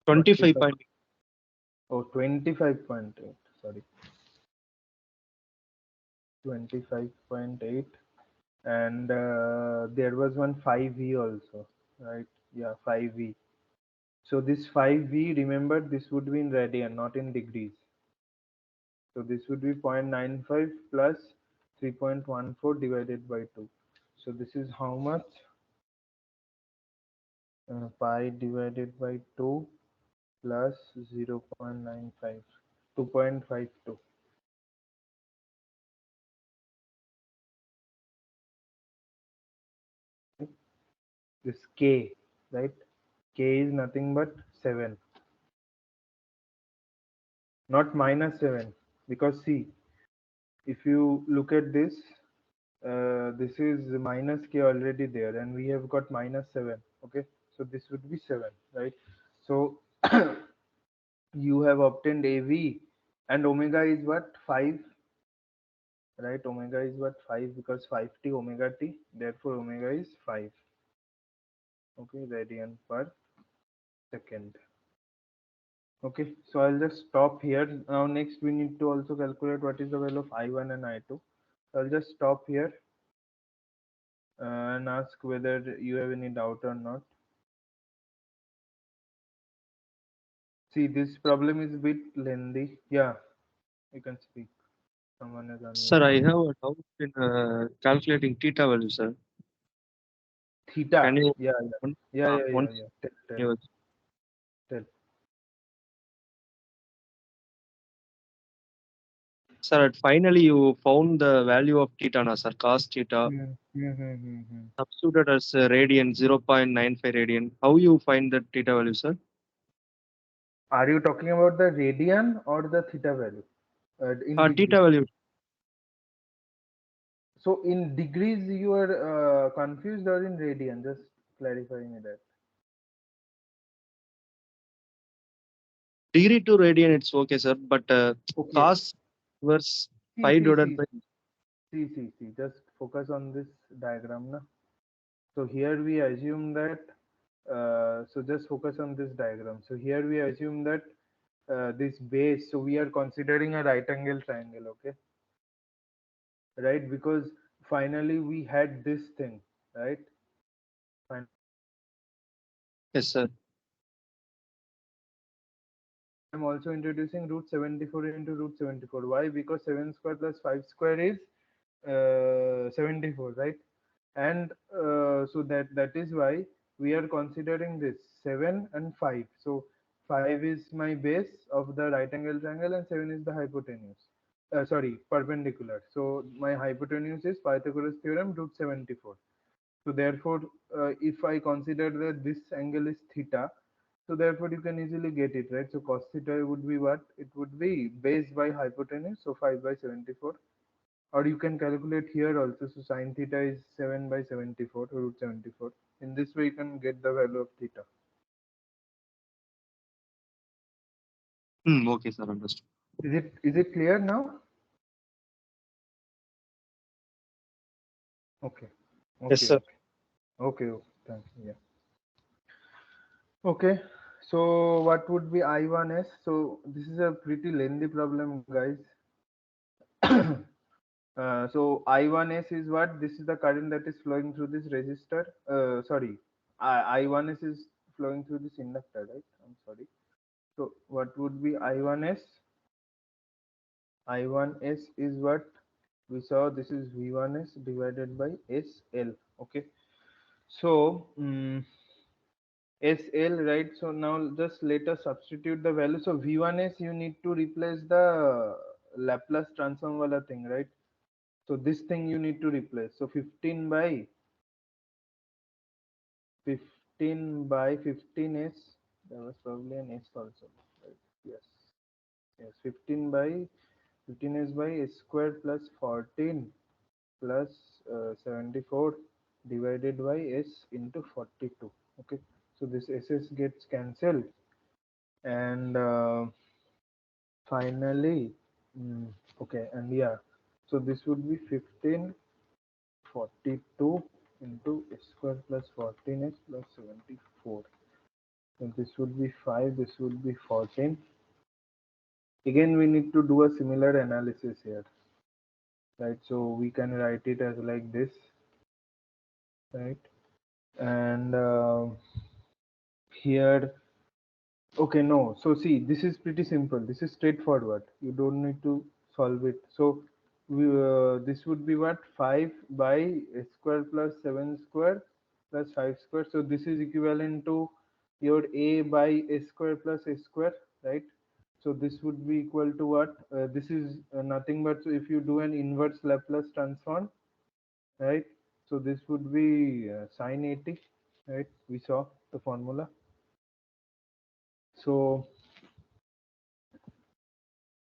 25.8. Oh, 25.8. Sorry. 25.8. And there was one 5V also, right? Yeah, 5V. So this 5V, remember, this would be in radian, not in degrees. So this would be 0.95 plus 3.14 divided by 2. So this is how much? Pi divided by 2 plus 0.95, 2.52. This K, right? K is nothing but 7. Not minus 7. Because see, if you look at this, this is minus k already there, and we have got minus 7. Okay, so this would be 7, right? So you have obtained AV, and omega is what? 5, right? Omega is what? 5, because 5t omega t, therefore omega is 5. Okay, radian per second. Okay, so I'll just stop here. Now next we need to also calculate what is the value of I1 and I2. I'll just stop here and ask whether you have any doubt or not. See, this problem is a bit lengthy. Yeah, you can speak. Someone is Sir, I unmuted. have a doubt in calculating theta value, sir. Theta. Can you Yeah, one, yeah, yeah, yeah, one yeah. Tell, you- tell. sir, finally you found the value of theta, na, sir, cos theta, substituted as radian, 0.95 radian. How you find the theta value, sir? Are you talking about the radian or the theta value in Theta degrees? value. So in degrees you are confused, or in radian? Just clarify me that. Degree to radian, it's okay, sir. But Okay. cos inverse See, 5 see, divided see, by. see. Just focus on this diagram, na. So here we assume that. So just focus on this diagram. So here we assume that this base. So we are considering a right angle triangle, okay? Right, because finally we had this thing, right? Fine. Yes, sir. I'm also introducing root 74 into root 74. Why? Because 7 square plus 5 square is 74, right? And so that is why we are considering this 7 and 5. So 5 is my base of the right angle triangle and 7 is the hypotenuse. Sorry, perpendicular. So my hypotenuse is Pythagoras theorem root 74. So therefore, if I consider that this angle is theta, so therefore you can easily get it, right? So cos theta would be what? It would be base by hypotenuse, so 5 by 74. Or you can calculate here also. So sine theta is 7 by 74, root 74. In this way, you can get the value of theta. Okay, sir. Understood. Is it clear now? Okay. Yes, Okay. sir. Okay. Okay. Okay. Thanks. Yeah. Okay. So what would be I1s? So this is a pretty lengthy problem, guys. So I1s is what? This is the current that is flowing through this resistor. Sorry, I1s is flowing through this inductor, right? I'm sorry. So what would be I1s? I1s is what we saw. This is V1s divided by SL. Okay. So SL, right? So now just let us substitute the value. So V1s, you need to replace the Laplace transform wala thing, right? So this thing you need to replace. So 15 by 15s. There was probably an S also. Right? Yes. Yes. 15 by S square plus 14 plus 74 divided by S into 42. Okay. So this SS gets cancelled, and finally, okay, and yeah. So this would be 1542 into S square plus 14s plus 74. So this would be 5, this would be 14. Again, we need to do a similar analysis here, right? So we can write it as like this, right? And here, okay, no. So see, this is pretty simple. This is straightforward. You don't need to solve it. So this would be what? 5 by S square plus 7 square plus 5 square. So this is equivalent to your A by S square plus S square, right? So this would be equal to what? This is nothing but, so if you do an inverse Laplace transform, right? So this would be sine 80, right? We saw the formula. So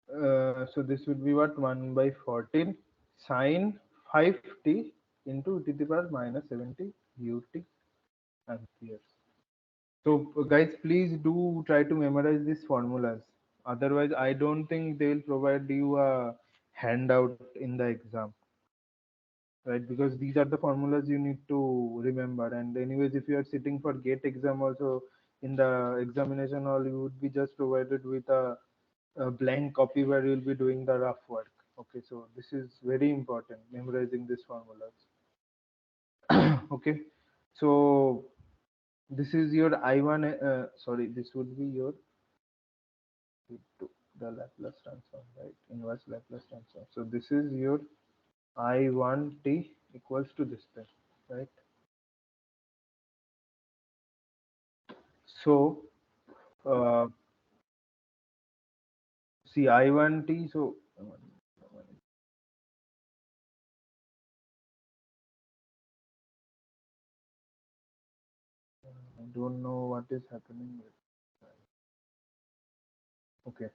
so this would be what? 1 by 14 sine 5t into e to the power minus 70 ut amperes. So guys, please do try to memorize these formulas. Otherwise, I don't think they will provide you a handout in the exam, right? Because these are the formulas you need to remember. And anyways, if you are sitting for GATE exam also, in the examination hall, you would be just provided with a blank copy where you'll be doing the rough work. Okay, so this is very important, memorizing these formulas. Okay, so this is your I1, sorry, this would be your the Laplace transform, right? Inverse Laplace transform. So this is your I1t equals to this thing, right? So uh, see I1t, so I don't know what is happening with, okay.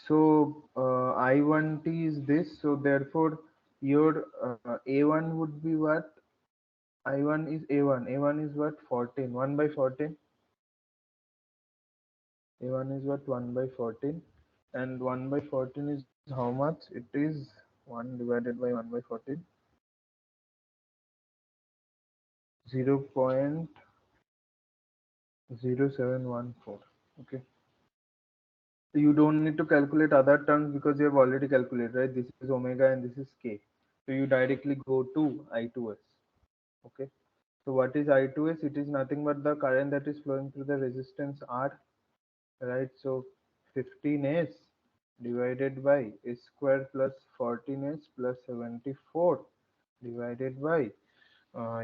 So I1t is this, so therefore your A1 would be what? I1 is A1. A1 is what? 14. 1 by 14. A1 is what? 1 by 14. And 1 by 14 is how much? It is 1 divided by 1 by 14. 0.0714. Okay. You don't need to calculate other terms because you have already calculated, right? This is omega and this is k. So you directly go to I2s. Okay. So what is I2s? It is nothing but the current that is flowing through the resistance R, right? So 15s divided by s square plus 14s plus 74 divided by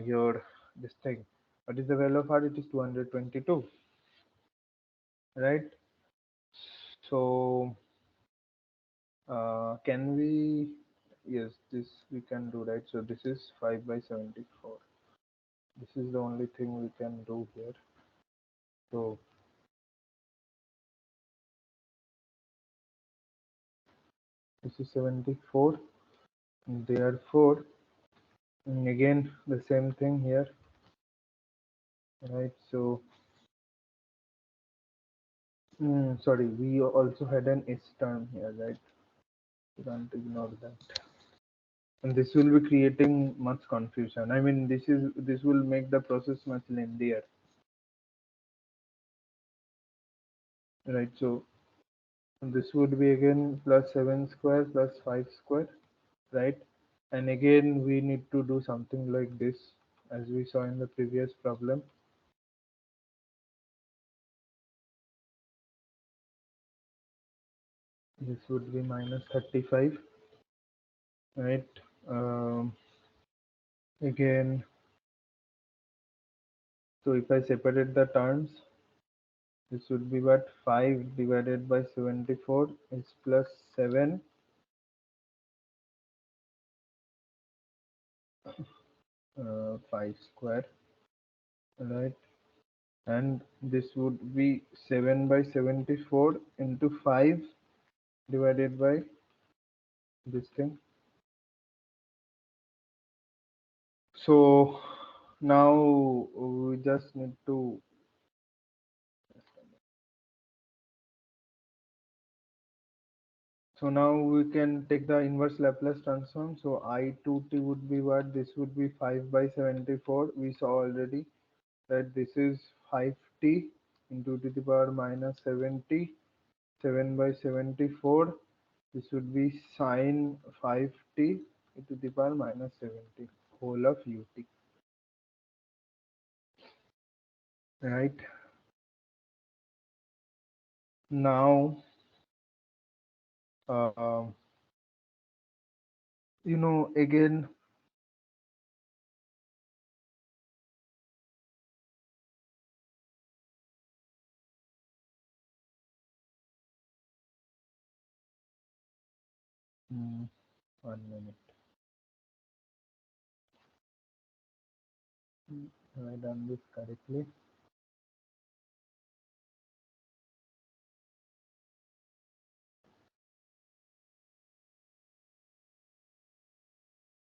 your this thing. What is the value of R? It is 222, right? So can we, yes, this we can do, right? So this is 5 by 74. This is the only thing we can do here. So this is 74. Therefore, again the same thing here, right? So sorry, we also had an S term here, right? You can't ignore that. And this will be creating much confusion. I mean, this will make the process much lengthier, right? So this would be again plus 7 square plus 5 square, right? And again we need to do something like this as we saw in the previous problem. This would be minus 35, right? Again, so if I separate the terms, this would be what? 5 divided by 74 is plus 7, 5 square, right? And this would be 7 by 74 into 5 divided by this thing. So now we just need to, so now we can take the inverse Laplace transform. So I2t would be what? This would be 5 by 74. We saw already that this is 5t into to the power minus 70. 7 by 74. This would be sine 5t to the power minus 70 whole of ut. Right. Now, again, mm, 1 minute. Have I done this correctly?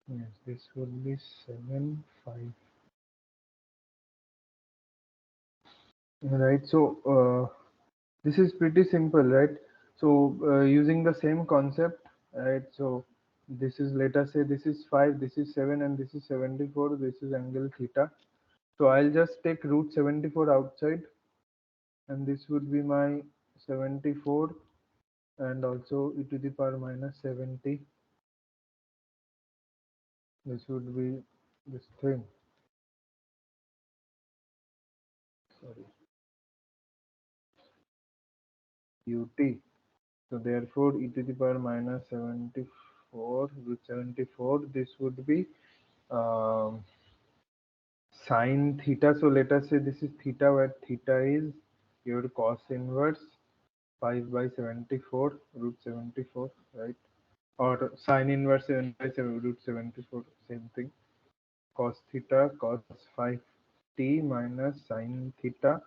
Yes, this would be 7, 5. Right. So this is pretty simple, right? So using the same concept, right? So this is, let us say this is 5, this is 7, and this is 74. This is angle theta. So I'll just take root 74 outside, and this would be my 74, and also e to the power minus 70. This would be this thing. Sorry, ut. So therefore, e to the power minus 74 root 74. This would be sine theta. So let us say this is theta, where theta is your cos inverse 5 by 74 root 74, right? Or sine inverse 7 by 7 root 74, same thing. Cos theta cos 5t minus sine theta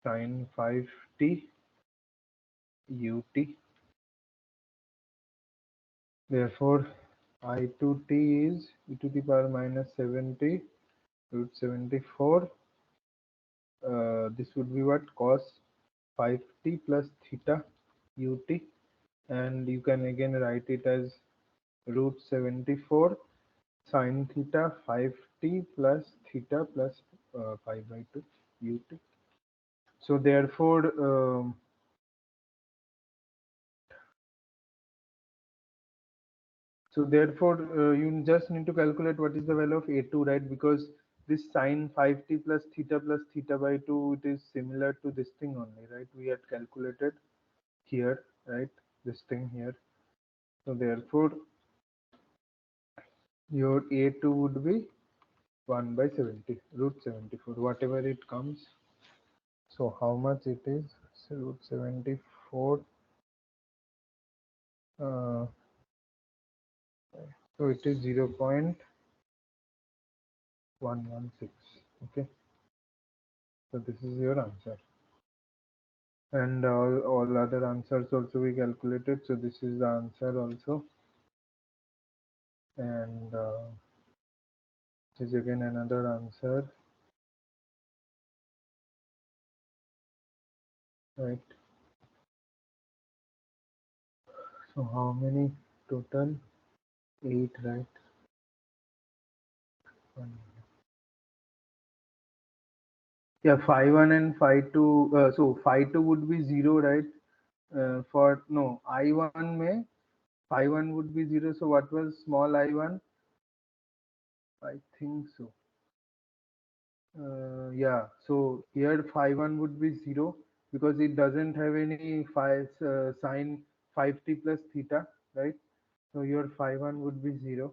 sine 5t ut. Therefore, I to t is e to the power minus 70 root 74. This would be what? Cos 5t plus theta ut, and you can again write it as root 74 sine theta 5t plus theta plus pi by 2 ut. So therefore, you just need to calculate what is the value of a2, right? Because this sine 5t plus theta by 2, it is similar to this thing only, right? We had calculated here, right? This thing here. So therefore, your a2 would be 1 by 70, root 74, whatever it comes. So how much it is? So root 74. Uh, so it is 0.116. Okay. So this is your answer. And all other answers also we calculated. So this is the answer also. And this is again another answer. Right. So how many total? 8, right? Yeah, phi 1 and phi 2. So phi 2 would be 0, right? For no, I1 may phi 1 would be 0. So what was small I1? I think so. Yeah, so here phi 1 would be 0 because it doesn't have any phi sine 5t plus theta, right? So your phi 1 would be 0.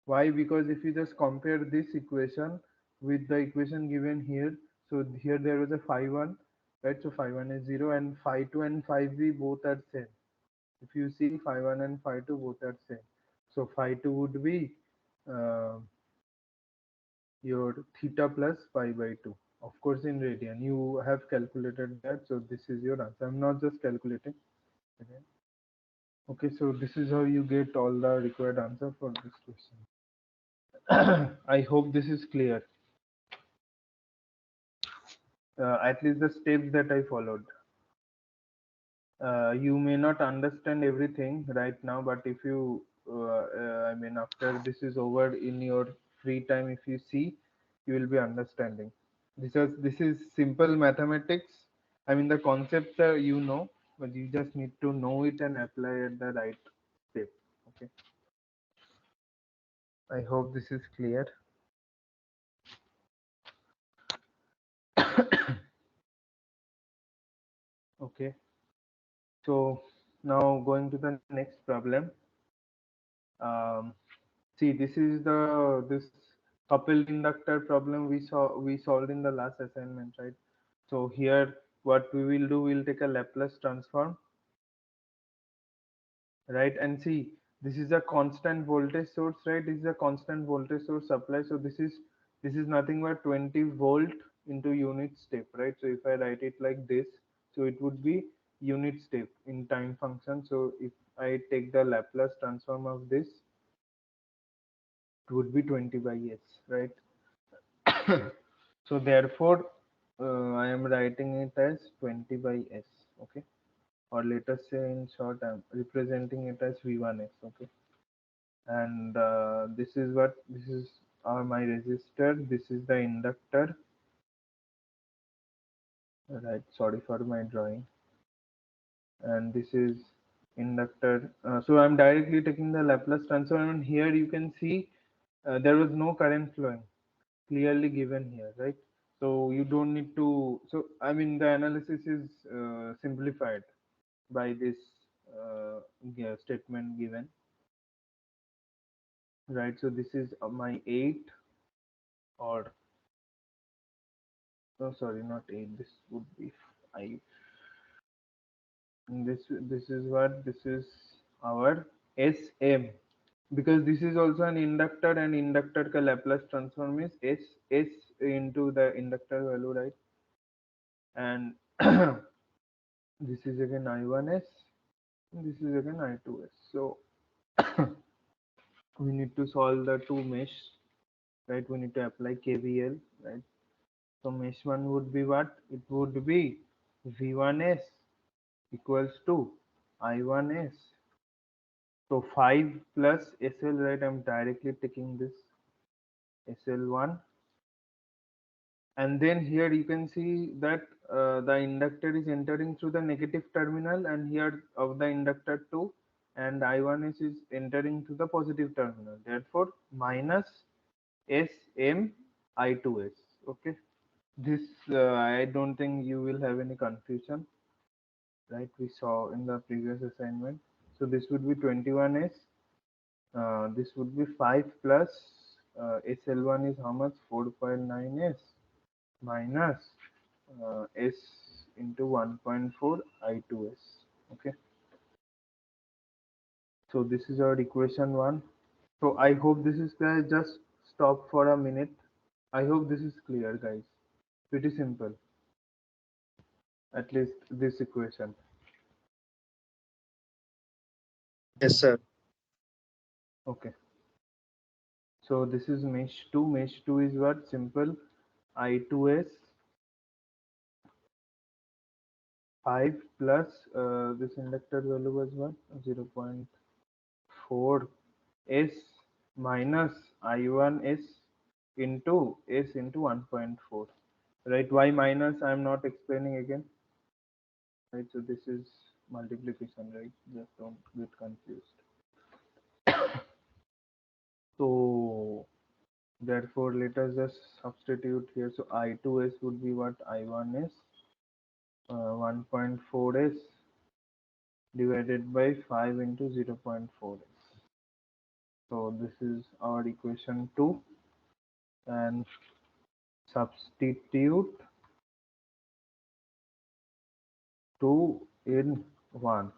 Why? Because if you just compare this equation with the equation given here, so here there was a phi 1, right? So phi 1 is 0 and phi 2 and phi v both are same. If you see phi 1 and phi 2 both are same. So phi 2 would be uh, your theta plus pi by 2. Of course, in radian. You have calculated that. So this is your answer. I'm not just calculating. Okay, so this is how you get all the required answer for this question. I hope this is clear. At least the steps that I followed. You may not understand everything right now, but if you, I mean, after this is over in your free time, if you see, you will be understanding. This is simple mathematics. I mean, the concept you know, but you just need to know it and apply at the right step. Okay. I hope this is clear. Okay. So now going to the next problem. Um, See, this is this coupled inductor problem we solved in the last assignment, right? So here what we will do, we'll take a Laplace transform, right? And see, this is a constant voltage source, right? This is a constant voltage source supply. So this is nothing but 20 volt into unit step, right? So if I write it like this, so it would be unit step in time function. So if I take the Laplace transform of this, it would be 20 by s, right? So therefore, I am writing it as 20 by s, okay? Or let us say in short, I'm representing it as V1s, okay? And this is my resistor, this is the inductor, right? Sorry for my drawing. And this is inductor. So I'm directly taking the Laplace transform, and here you can see there was no current flowing, clearly given here, right? So you don't need to, so I mean the analysis is simplified by this statement given, right? So this is my 8, or oh sorry, not 8, this would be 5. And this is what, this is our SM, because this is also an inductor, and inductor ka Laplace transform is S into the inductor value, right? And this is again I1s, this is again I2s. So we need to solve the two mesh, right? We need to apply KVL, right? So mesh 1 would be what? It would be V1S equals to I1S. So 5 plus SL, right? I'm directly taking this SL1. And then here you can see that the inductor is entering through the negative terminal, and here of the inductor 2, and I1S is entering through the positive terminal. Therefore, minus SM I2S. Okay. This I don't think you will have any confusion, right? We saw in the previous assignment. So this would be 21S. This would be 5 plus SL1 is how much? 4.9S minus S into 1.4 I2S. Okay. So this is our equation 1. So I hope this is clear. Just stop for a minute. I hope this is clear, guys. Pretty simple. At least this equation. Yes, sir. Okay. So this is mesh 2. Mesh 2 is what? Simple. I2S 5 plus this inductor value was what? 0.4 S minus I1S into S into 1.4. Right? Why minus? I am not explaining again. Right? So this is multiplication, right? Just don't get confused. So therefore, let us just substitute here. So I2S would be what? I1S 1.4S divided by 5 into 0.4S. So this is our equation 2, and substitute 2 in 1.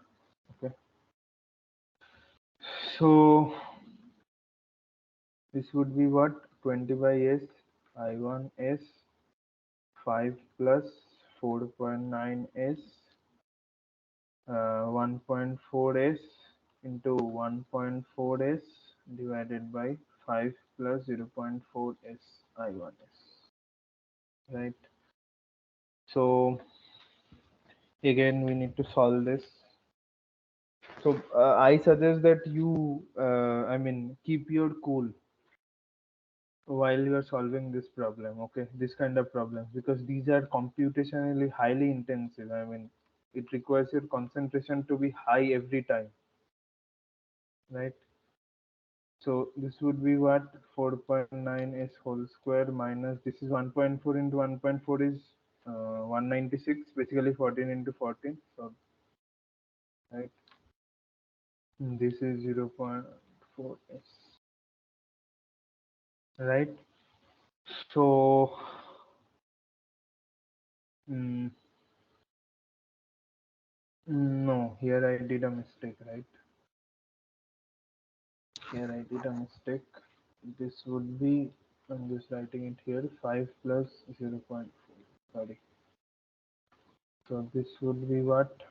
Okay. So this would be what? 20 by S I1S 5 plus 4.9S 1.4S into 1.4S divided by 5 plus 0.4S I1S. Right. So again we need to solve this. So I suggest that you keep your cool while you are solving this problem. Okay, this kind of problems, because these are computationally highly intensive. It requires your concentration to be high every time, right? So this would be what? 4.9S whole square minus this is 1.4 into 1.4 is 196, basically 14 into 14. So right, this is 0.4S, right? So mm, no, here I did a mistake, right? Here I did a mistake. This would be, I'm just writing it here, 5 plus 0.4. Sorry. So this would be what?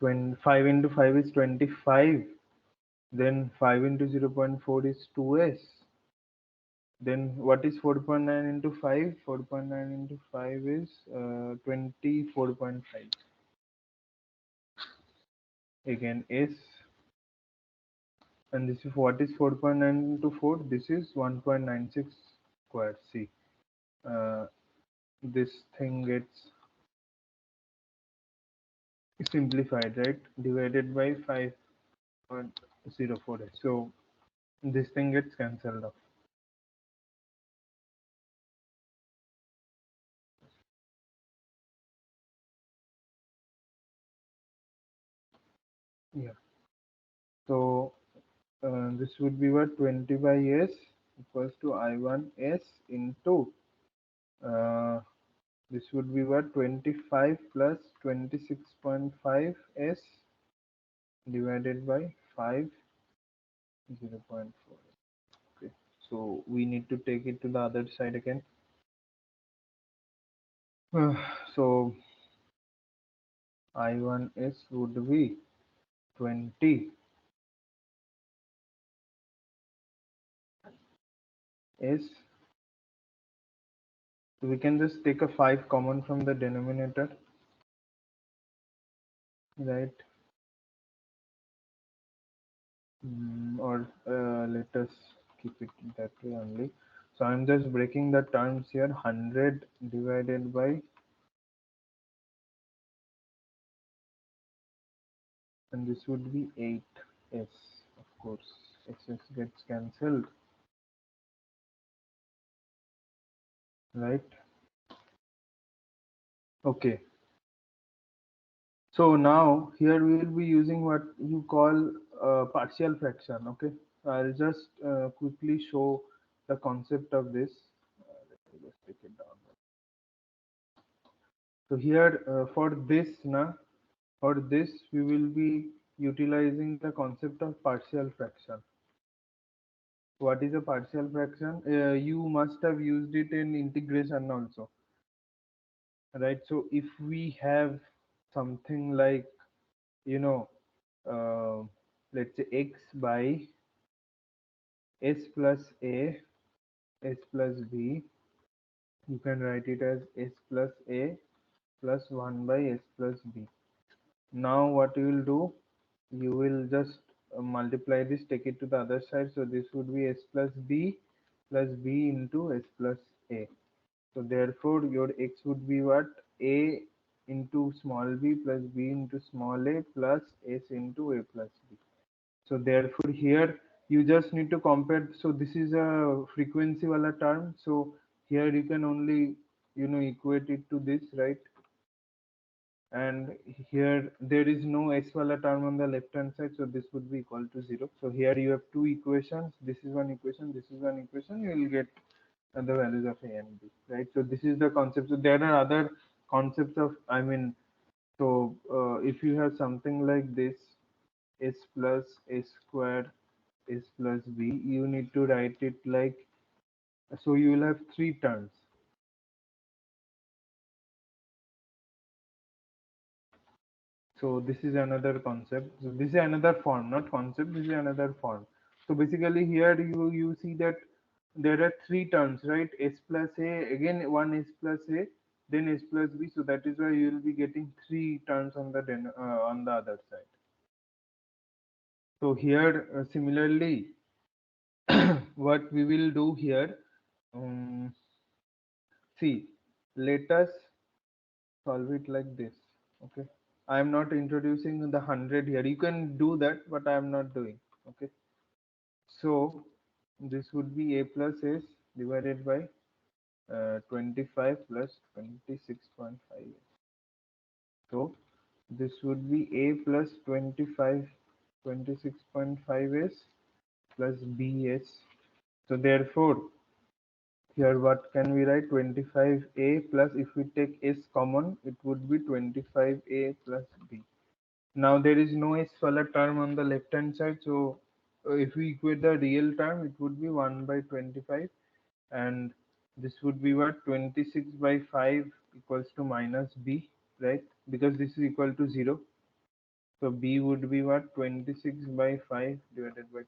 5 into 5 is 25. Then 5 into 0.4 is 2S. Then what is 4.9 into 5? 4.9 into 5 is 24.5. Again S. And this is what is 4.9 into 4? This is 1.96 square. See, this thing gets simplified, right? Divided by 5.04. So this thing gets cancelled off. Yeah. So this would be what? 20 by S equals to I1S into this would be what? 25 plus 26.5 S divided by 5 0.4. Okay. So we need to take it to the other side again. So I1S would be 20 s. So we can just take a 5 common from the denominator, right? Or let us keep it that way only. So I'm just breaking the terms here. 100 divided by, and this would be 8s. Of course, s gets cancelled, right? Okay. So now here we will be using what you call partial fraction. Okay, I'll just quickly show the concept of this. Let me just take it down. So here for this we will be utilizing the concept of partial fraction. What is a partial fraction? You must have used it in integration also, right? So if we have something like, you know, uh, let's say x by s plus a, s plus b, you can write it as s plus a plus 1 by s plus b. Now what you will do, you will just multiply this, take it to the other side. So this would be s plus b into s plus a. So therefore your x would be what? A into small b plus b into small a plus s into a plus b. So therefore here you just need to compare. So this is a frequency wala term. So here you can only, you know, equate it to this, right? And here there is no s wala term on the left hand side, so this would be equal to 0. So here you have two equations. This is one equation, this is one equation. You will get the values of a and b, right? So this is the concept. So there are other concepts of, I mean, so if you have something like this, s plus s square s plus b, you need to write it like, so you will have three terms. So this is another concept. So this is another form, not concept. This is another form. So basically here you see that there are three terms, right? S plus a, again one s plus a, then s plus b. So that is why you will be getting three terms on the on the other side. So here similarly, what we will do here, see, let us solve it like this. Okay, I am not introducing the 100 here. You can do that, but I am not doing. Okay, so this would be a plus s divided by 25 plus 26.5. So this would be a plus 25 26.5s plus bs. So therefore here what can we write? 25a plus, if we take s common, it would be 25a plus b. Now there is no s wala term on the left hand side, so if we equate the real term, it would be 1 by 25, and this would be what? 26 by 5 equals to minus b, right? Because this is equal to 0. So b would be what? 26 by 5 divided by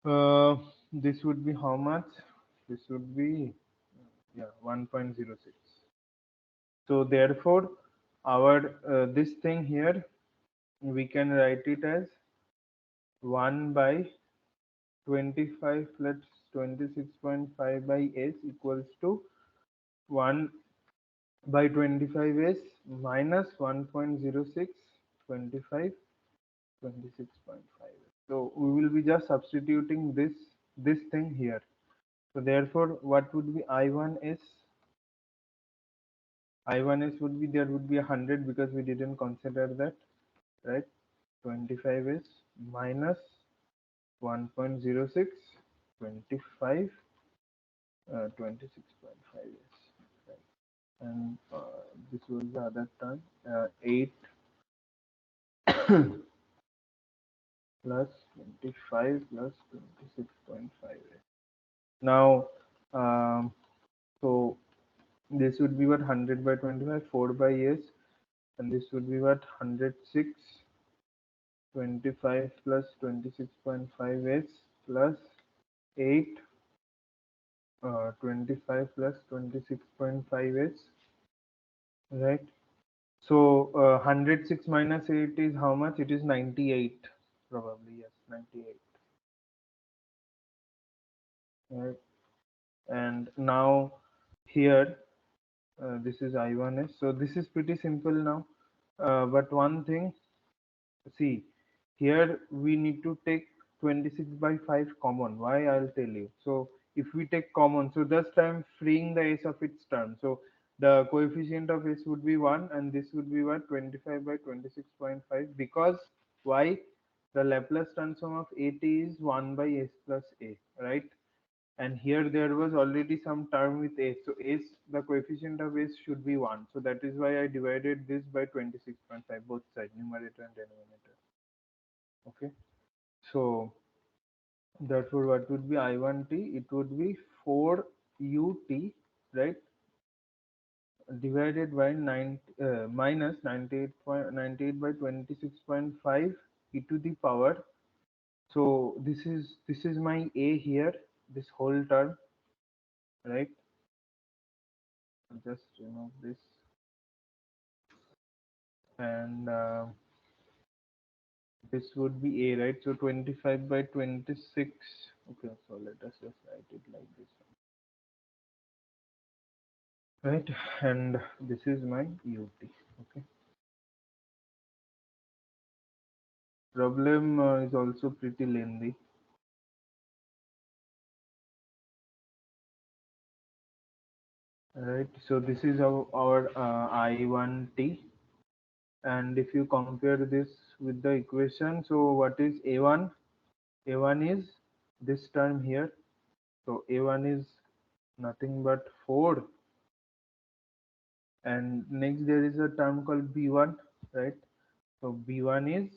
25. This would be how much? This would be, yeah, 1.06. So therefore our this thing here, we can write it as 1 by 25 plus 26.5 by s equals to 1 by 25s minus 1.06 25 26.5. So we will be just substituting this thing here. So therefore what would be I1s? I1s would be, there would be 100 because we didn't consider that, right? 25s minus 1.06 25 26.5 is, right? And this was the other term, 8 plus 25 plus 26.5. Now so this would be what? 100 by 25, 4 by s, and this would be what? 106 25 plus 26.5s plus 8 25 plus 26.5 is right. So 106 minus 8 is how much? It is 98 probably. Yes, 98. Right. And now here this is I1s. So this is pretty simple now. But one thing, see, here we need to take 26 by 5 common. Why? I'll tell you. So if we take common, so just I'm freeing the s of its term. So the coefficient of s would be 1 and this would be what? 25 by 26.5. Because why? The Laplace transform of at is 1 by s plus a, right? And here there was already some term with s, so s, the coefficient of s should be 1, so that is why I divided this by 26.5, both sides, numerator and denominator. Okay, so therefore what would be I1t? It would be 4ut, right, divided by 9 minus 98 by 26.5 e to the power. So this is my a here, this whole term, right? I'll just remove this, and this would be a, right? So 25 by 26. Okay, so let us just write it like this, right? And this is my ut. Okay, problem is also pretty lengthy, right? So this is our I1t, and if you compare this with the equation, so what is a1? A1 is this term here, so a1 is nothing but 4, and next there is a term called b1, right? So b1 is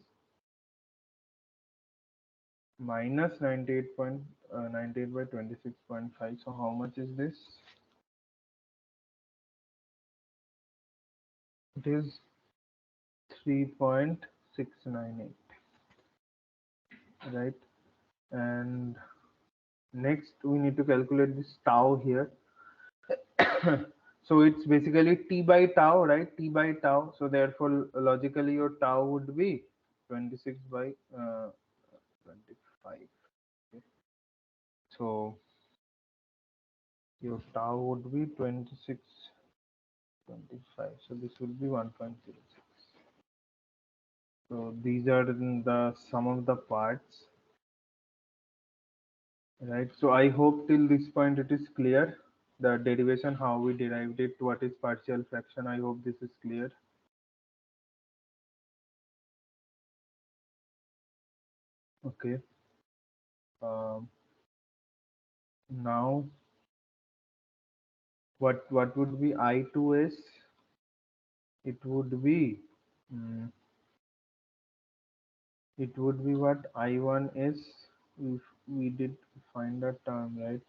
minus 98 by 26.5. So how much is this? It is 3.698, right? And next we need to calculate this tau here. So it's basically t by tau, right? T by tau. So therefore logically your tau would be 26 by 25. Okay. So your tau would be 26.25. So this would be 1.06. So these are the sum of the parts, right? So I hope till this point it is clear. The derivation, how we derived it, what is partial fraction. I hope this is clear. Okay. Um, Now what would be I2s? It would be mm, it would be what I1s if we did find a term, right?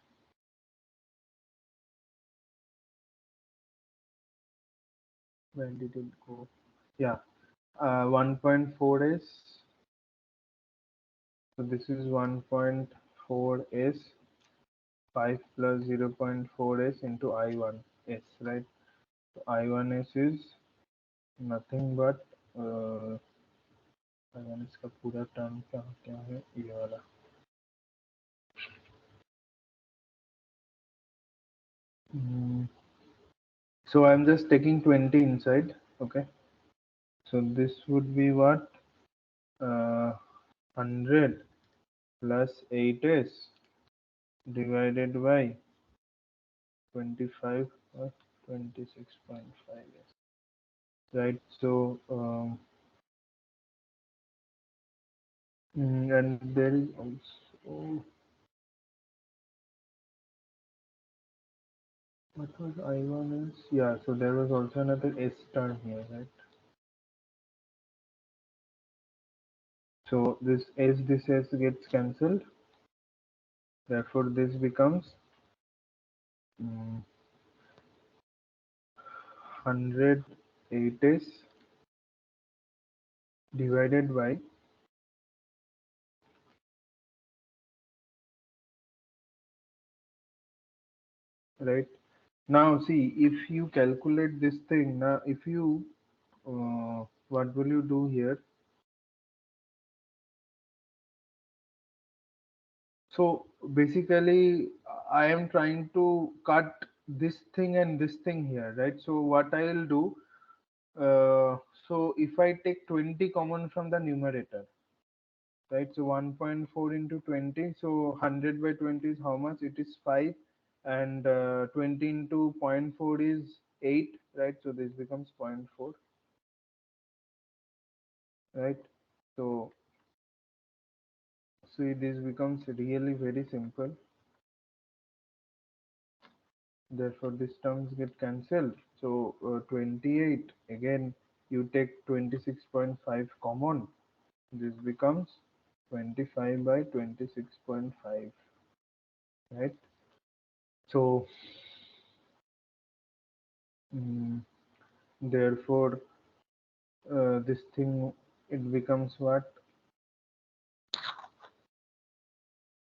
Where did it go? Yeah, 1.4s. So this is 1.4s, 5 plus 0.4s into I1s, right? So I1s is nothing but I1s का पूरा term क्या है ये वाला. So I'm just taking 20 inside. Okay, so this would be what, 100 plus 8s divided by 25 or 26.5s, right? So and there is also, what was I1 is, yeah, so there was also another s term here, right? So this s gets cancelled, therefore this becomes 108s divided by right? Now see, if you calculate this thing, now if you what will you do here? So basically, I am trying to cut this thing and this thing here, right? So what I will do, so if I take 20 common from the numerator, right? So 1.4 into 20, so 100 by 20 is how much? It is 5, and 20 into zero point 0.4 is 8, right? So this becomes 0.4, right? So see, this becomes really very simple. Therefore, these terms get cancelled. So 28, again, you take 26.5 common. This becomes 25 by 26.5, right? So mm, therefore, this thing, it becomes what?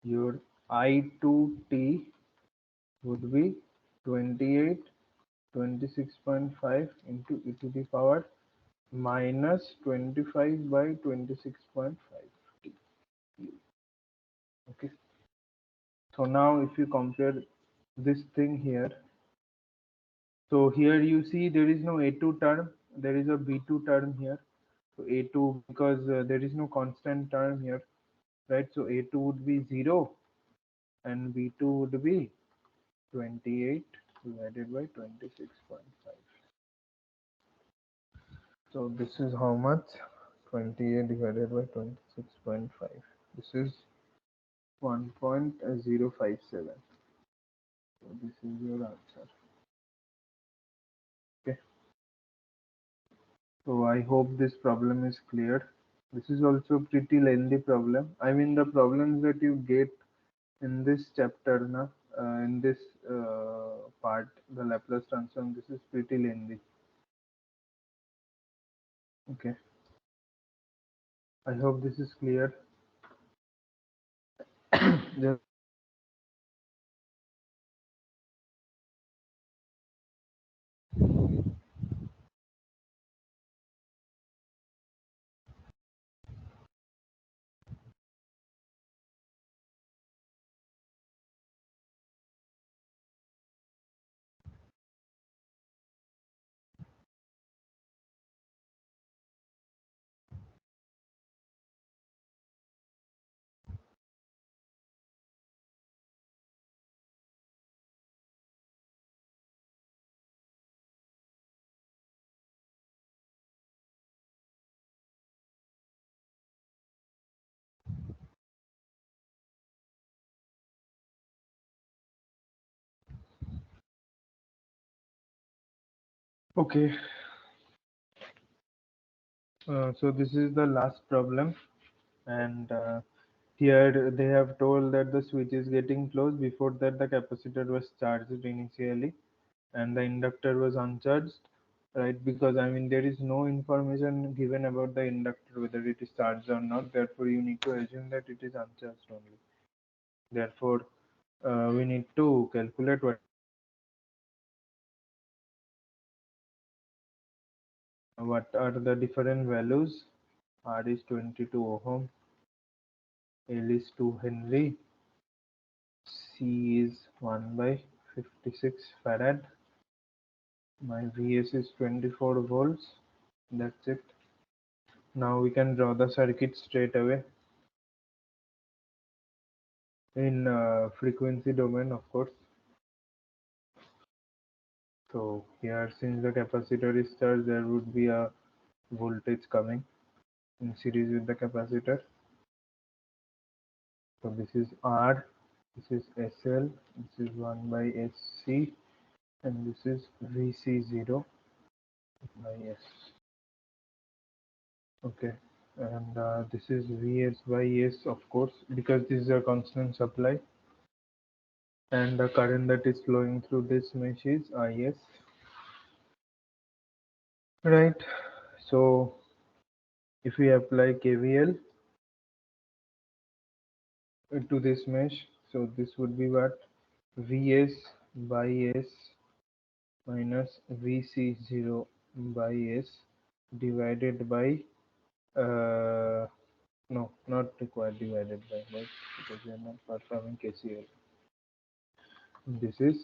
Your I2T would be 28, 26.5 into e to the power minus 25 by 26.5 t. Okay. So now if you compare this thing here, so here you see there is no A2 term, there is a B2 term here. So A2, because there is no constant term here, right? So A2 would be 0 and B2 would be 28 divided by 26.5. So this is how much? 28 divided by 26.5. This is 1.057. So this is your answer. Okay. So I hope this problem is clear. This is also pretty lengthy problem. I mean the problems that you get in this chapter, in this part, the Laplace transform, this is pretty lengthy. Okay. I hope this is clear. Just okay. So this is the last problem, and here they have told that the switch is getting closed. Before that, the capacitor was charged initially, and the inductor was uncharged, right? Because I mean there is no information given about the inductor whether it is charged or not. Therefore, you need to assume that it is uncharged only. Therefore, we need to calculate what are the different values. R is 22 ohm, L is 2 Henry, C is 1 by 56 farad. My Vs is 24 volts. That's it. Now we can draw the circuit straight away in frequency domain, of course. So here, since the capacitor is charged, there would be a voltage coming in series with the capacitor. So this is R, this is SL, this is 1 by SC, and this is VC0 by S. Okay, and this is Vs by S, of course, because this is a constant supply, and the current that is flowing through this mesh is Is. Right. So if we apply KVL to this mesh, so this would be what? Vs by S minus VC0 by S divided by no, not required divided by, right? Because we are not performing KCL. This is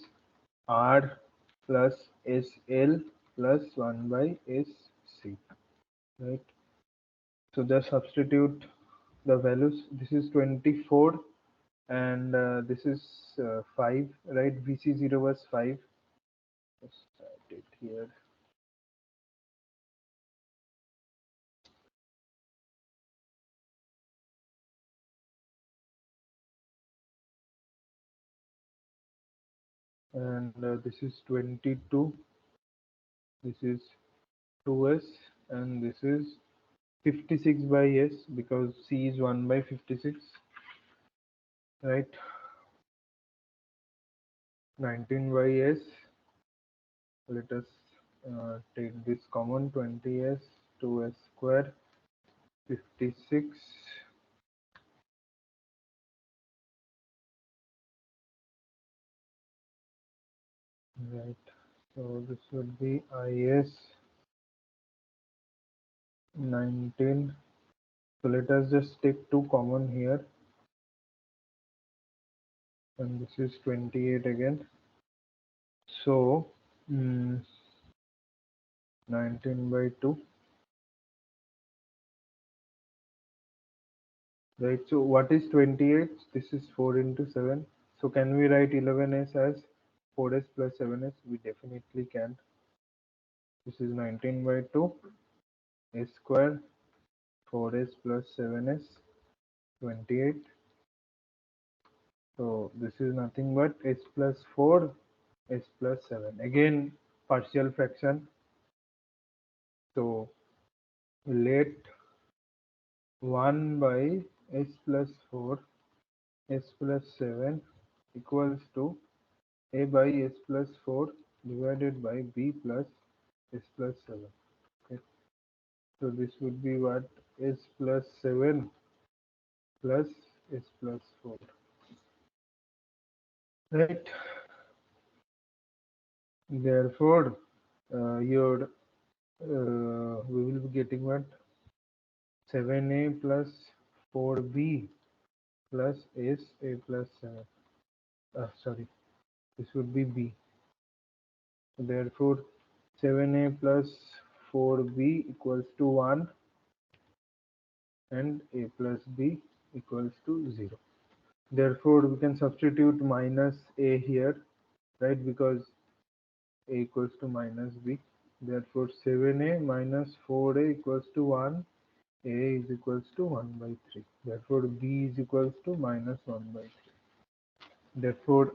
R plus SL plus 1 by SC, right? So just substitute the values. This is 24 and this is 5, right? VC0 was 5. Just write it here. And this is 22, this is 2S, and this is 56 by S because C is 1 by 56, right? 19 by S. Let us take this common, 20S, 2S square, 56, right? So this would be IS 19. So let us just take 2 common here, and this is 28 again. So 19 by 2, right? So what is 28? This is 4 into 7. So can we write 11s as 4s plus 7s? We definitely can. This is 19 by 2, s square, 4s plus 7s, 28. So this is nothing but s plus 4, s plus 7. Again, partial fraction. So let 1 by s plus 4, s plus 7 equals to a by s plus 4 divided by b plus s plus 7. Okay. So this would be what? S plus 7 plus s plus 4. Right. Therefore, your we will be getting what? 7a plus 4b plus s a plus 7. Sorry, this would be b. Therefore, 7a plus 4b equals to 1 and a plus b equals to 0. Therefore, we can substitute minus a here, right? Because a equals to minus b. Therefore, 7a minus 4a equals to 1. A is equals to 1 by 3. Therefore, b is equals to minus 1 by 3. Therefore,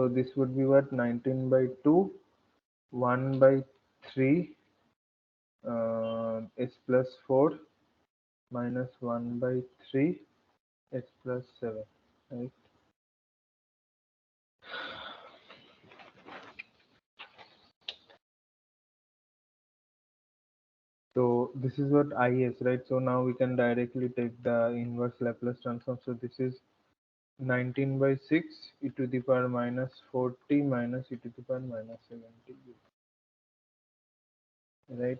this would be what? 19 by 2, 1 by 3, s plus 4 minus 1 by 3, s plus 7, right? So this is what is, right? So now we can directly take the inverse Laplace transform. So this is 19 by 6 e to the power minus 40 minus e to the power minus 70, right?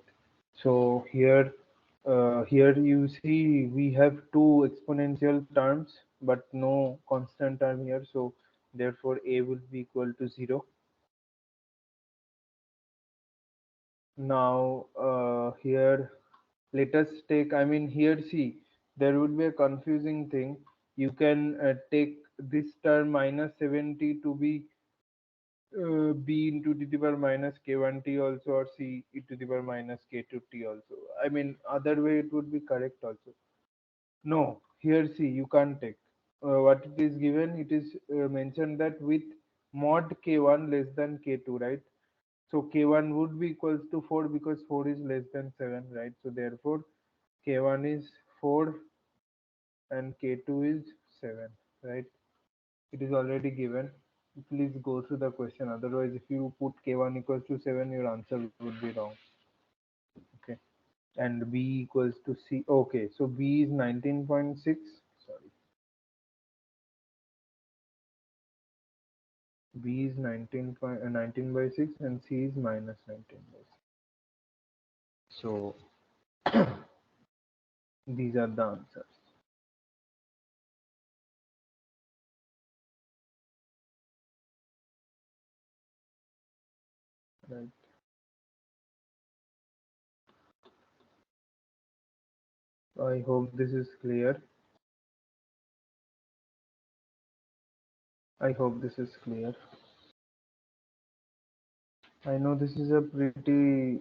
So here you see we have two exponential terms but no constant term here, so therefore a will be equal to 0. Now here let us take, I mean here see there would be a confusing thing. You can take this term minus 70 to be b into to the power minus k1t also, or c e to the power minus k2t also. I mean other way it would be correct also. No, here see you can't take. What it is given, it is mentioned that with mod k1 less than k2, right? So k1 would be equals to 4 because 4 is less than 7, right? So therefore k1 is 4 and k2 is 7, right? It is already given. Please go through the question. Otherwise, if you put k1 equals to 7, your answer would be wrong. Okay. And b equals to c. Okay. So b is 19.6. Sorry. B is 19 by 6 and C is minus 19 by 6. So these are the answers. Right. I hope this is clear. I hope this is clear. I know this is a pretty,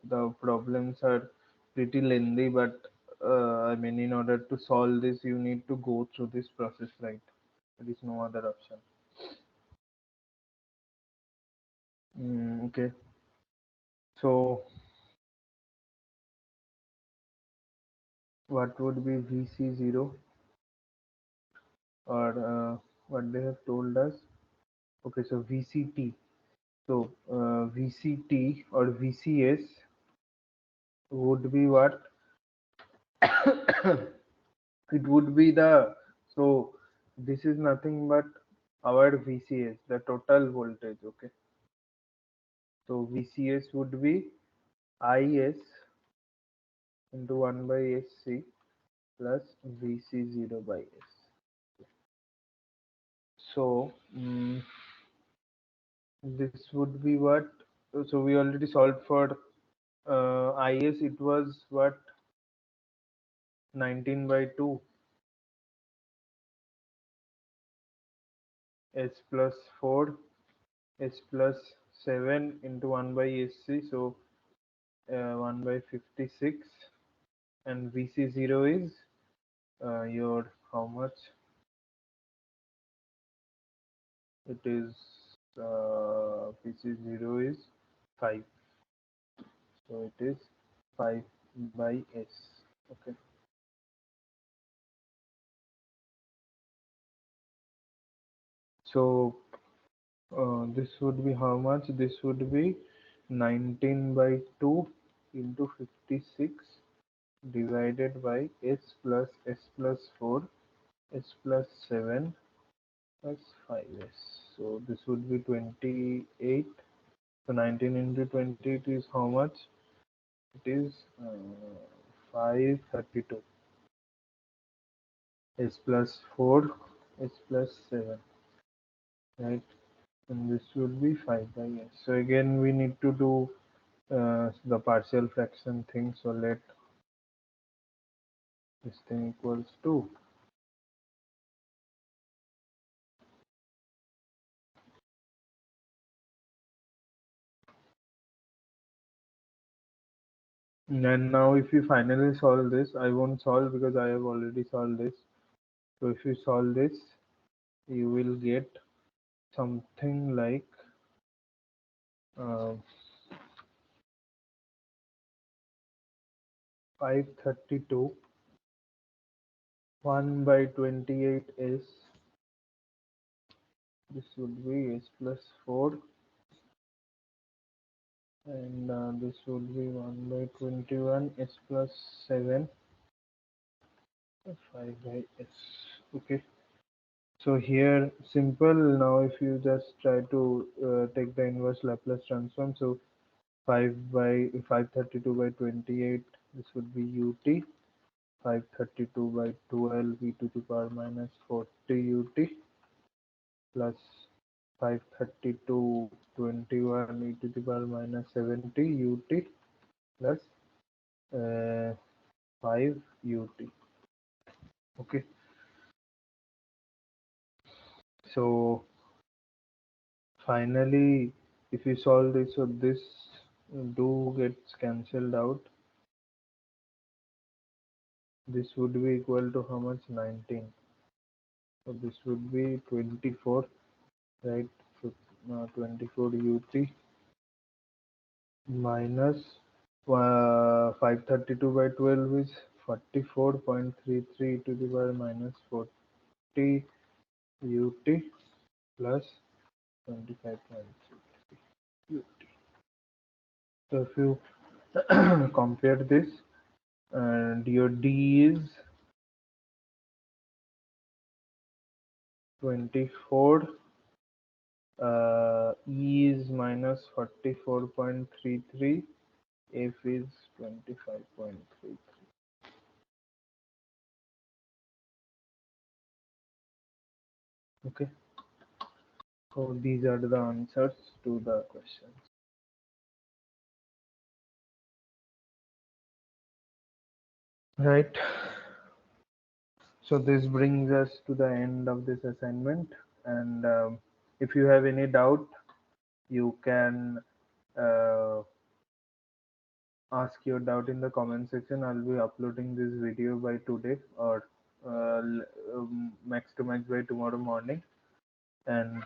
the problems are pretty lengthy, but I mean, in order to solve this, you need to go through this process, right? There is no other option. Okay. So what would be VC0, or what they have told us? Okay, so VCT. So VCT or VCS would be what? It would be the, so this is nothing but our VCS, the total voltage. Okay, so VCS would be IS into 1 by SC plus VC0 by S. So this would be what? So we already solved for IS. It was what? 19 by 2 S plus 4 S plus 7 into 1 by SC. So 1 by 56, and VC0 is your how much? It is VC0 is 5. So it is 5 by S. Okay. So this would be how much? This would be 19 by 2 into 56 divided by S plus 4 S plus 7 plus 5S. So this would be 28. So 19 into 28 is how much? It is 532. S plus 4 S plus 7, right? And this would be 5 by S. So again we need to do the partial fraction thing. So let this thing equals 2. And now if you finally solve this, I won't solve because I have already solved this. So if you solve this, you will get something like 532 1 by 28S. This would be S plus 4, and this would be 1 by 21 S plus 7 5 by S. Okay. So here simple. Now if you just try to take the inverse Laplace transform, so 5 by 532 by 28, this would be ut. 532 by 12 e to the power minus 40 ut plus 532 21 e to the power minus 70 ut plus 5 ut. Okay. So finally, if you solve this, so this do gets cancelled out. This would be equal to how much? 19. So this would be 24, right? So 24 ut minus 532 by 12 is 44.33 to the power minus 40 ut plus 25.3 ut. So if you compare this, and your D is 24. E is minus 44.33. F is 25.33. Okay. So these are the answers to the questions. Right. So this brings us to the end of this assignment. And if you have any doubt, you can ask your doubt in the comment section. I'll be uploading this video by today or max to max by tomorrow morning. And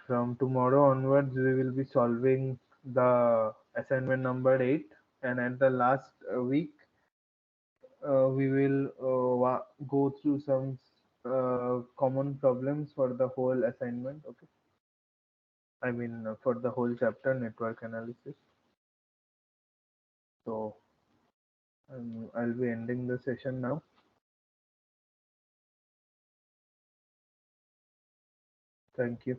from tomorrow onwards, we will be solving the assignment number 8. And at the last week, we will go through some common problems for the whole assignment. Okay. I mean, for the whole chapter, network analysis. So I'll be ending the session now. Thank you.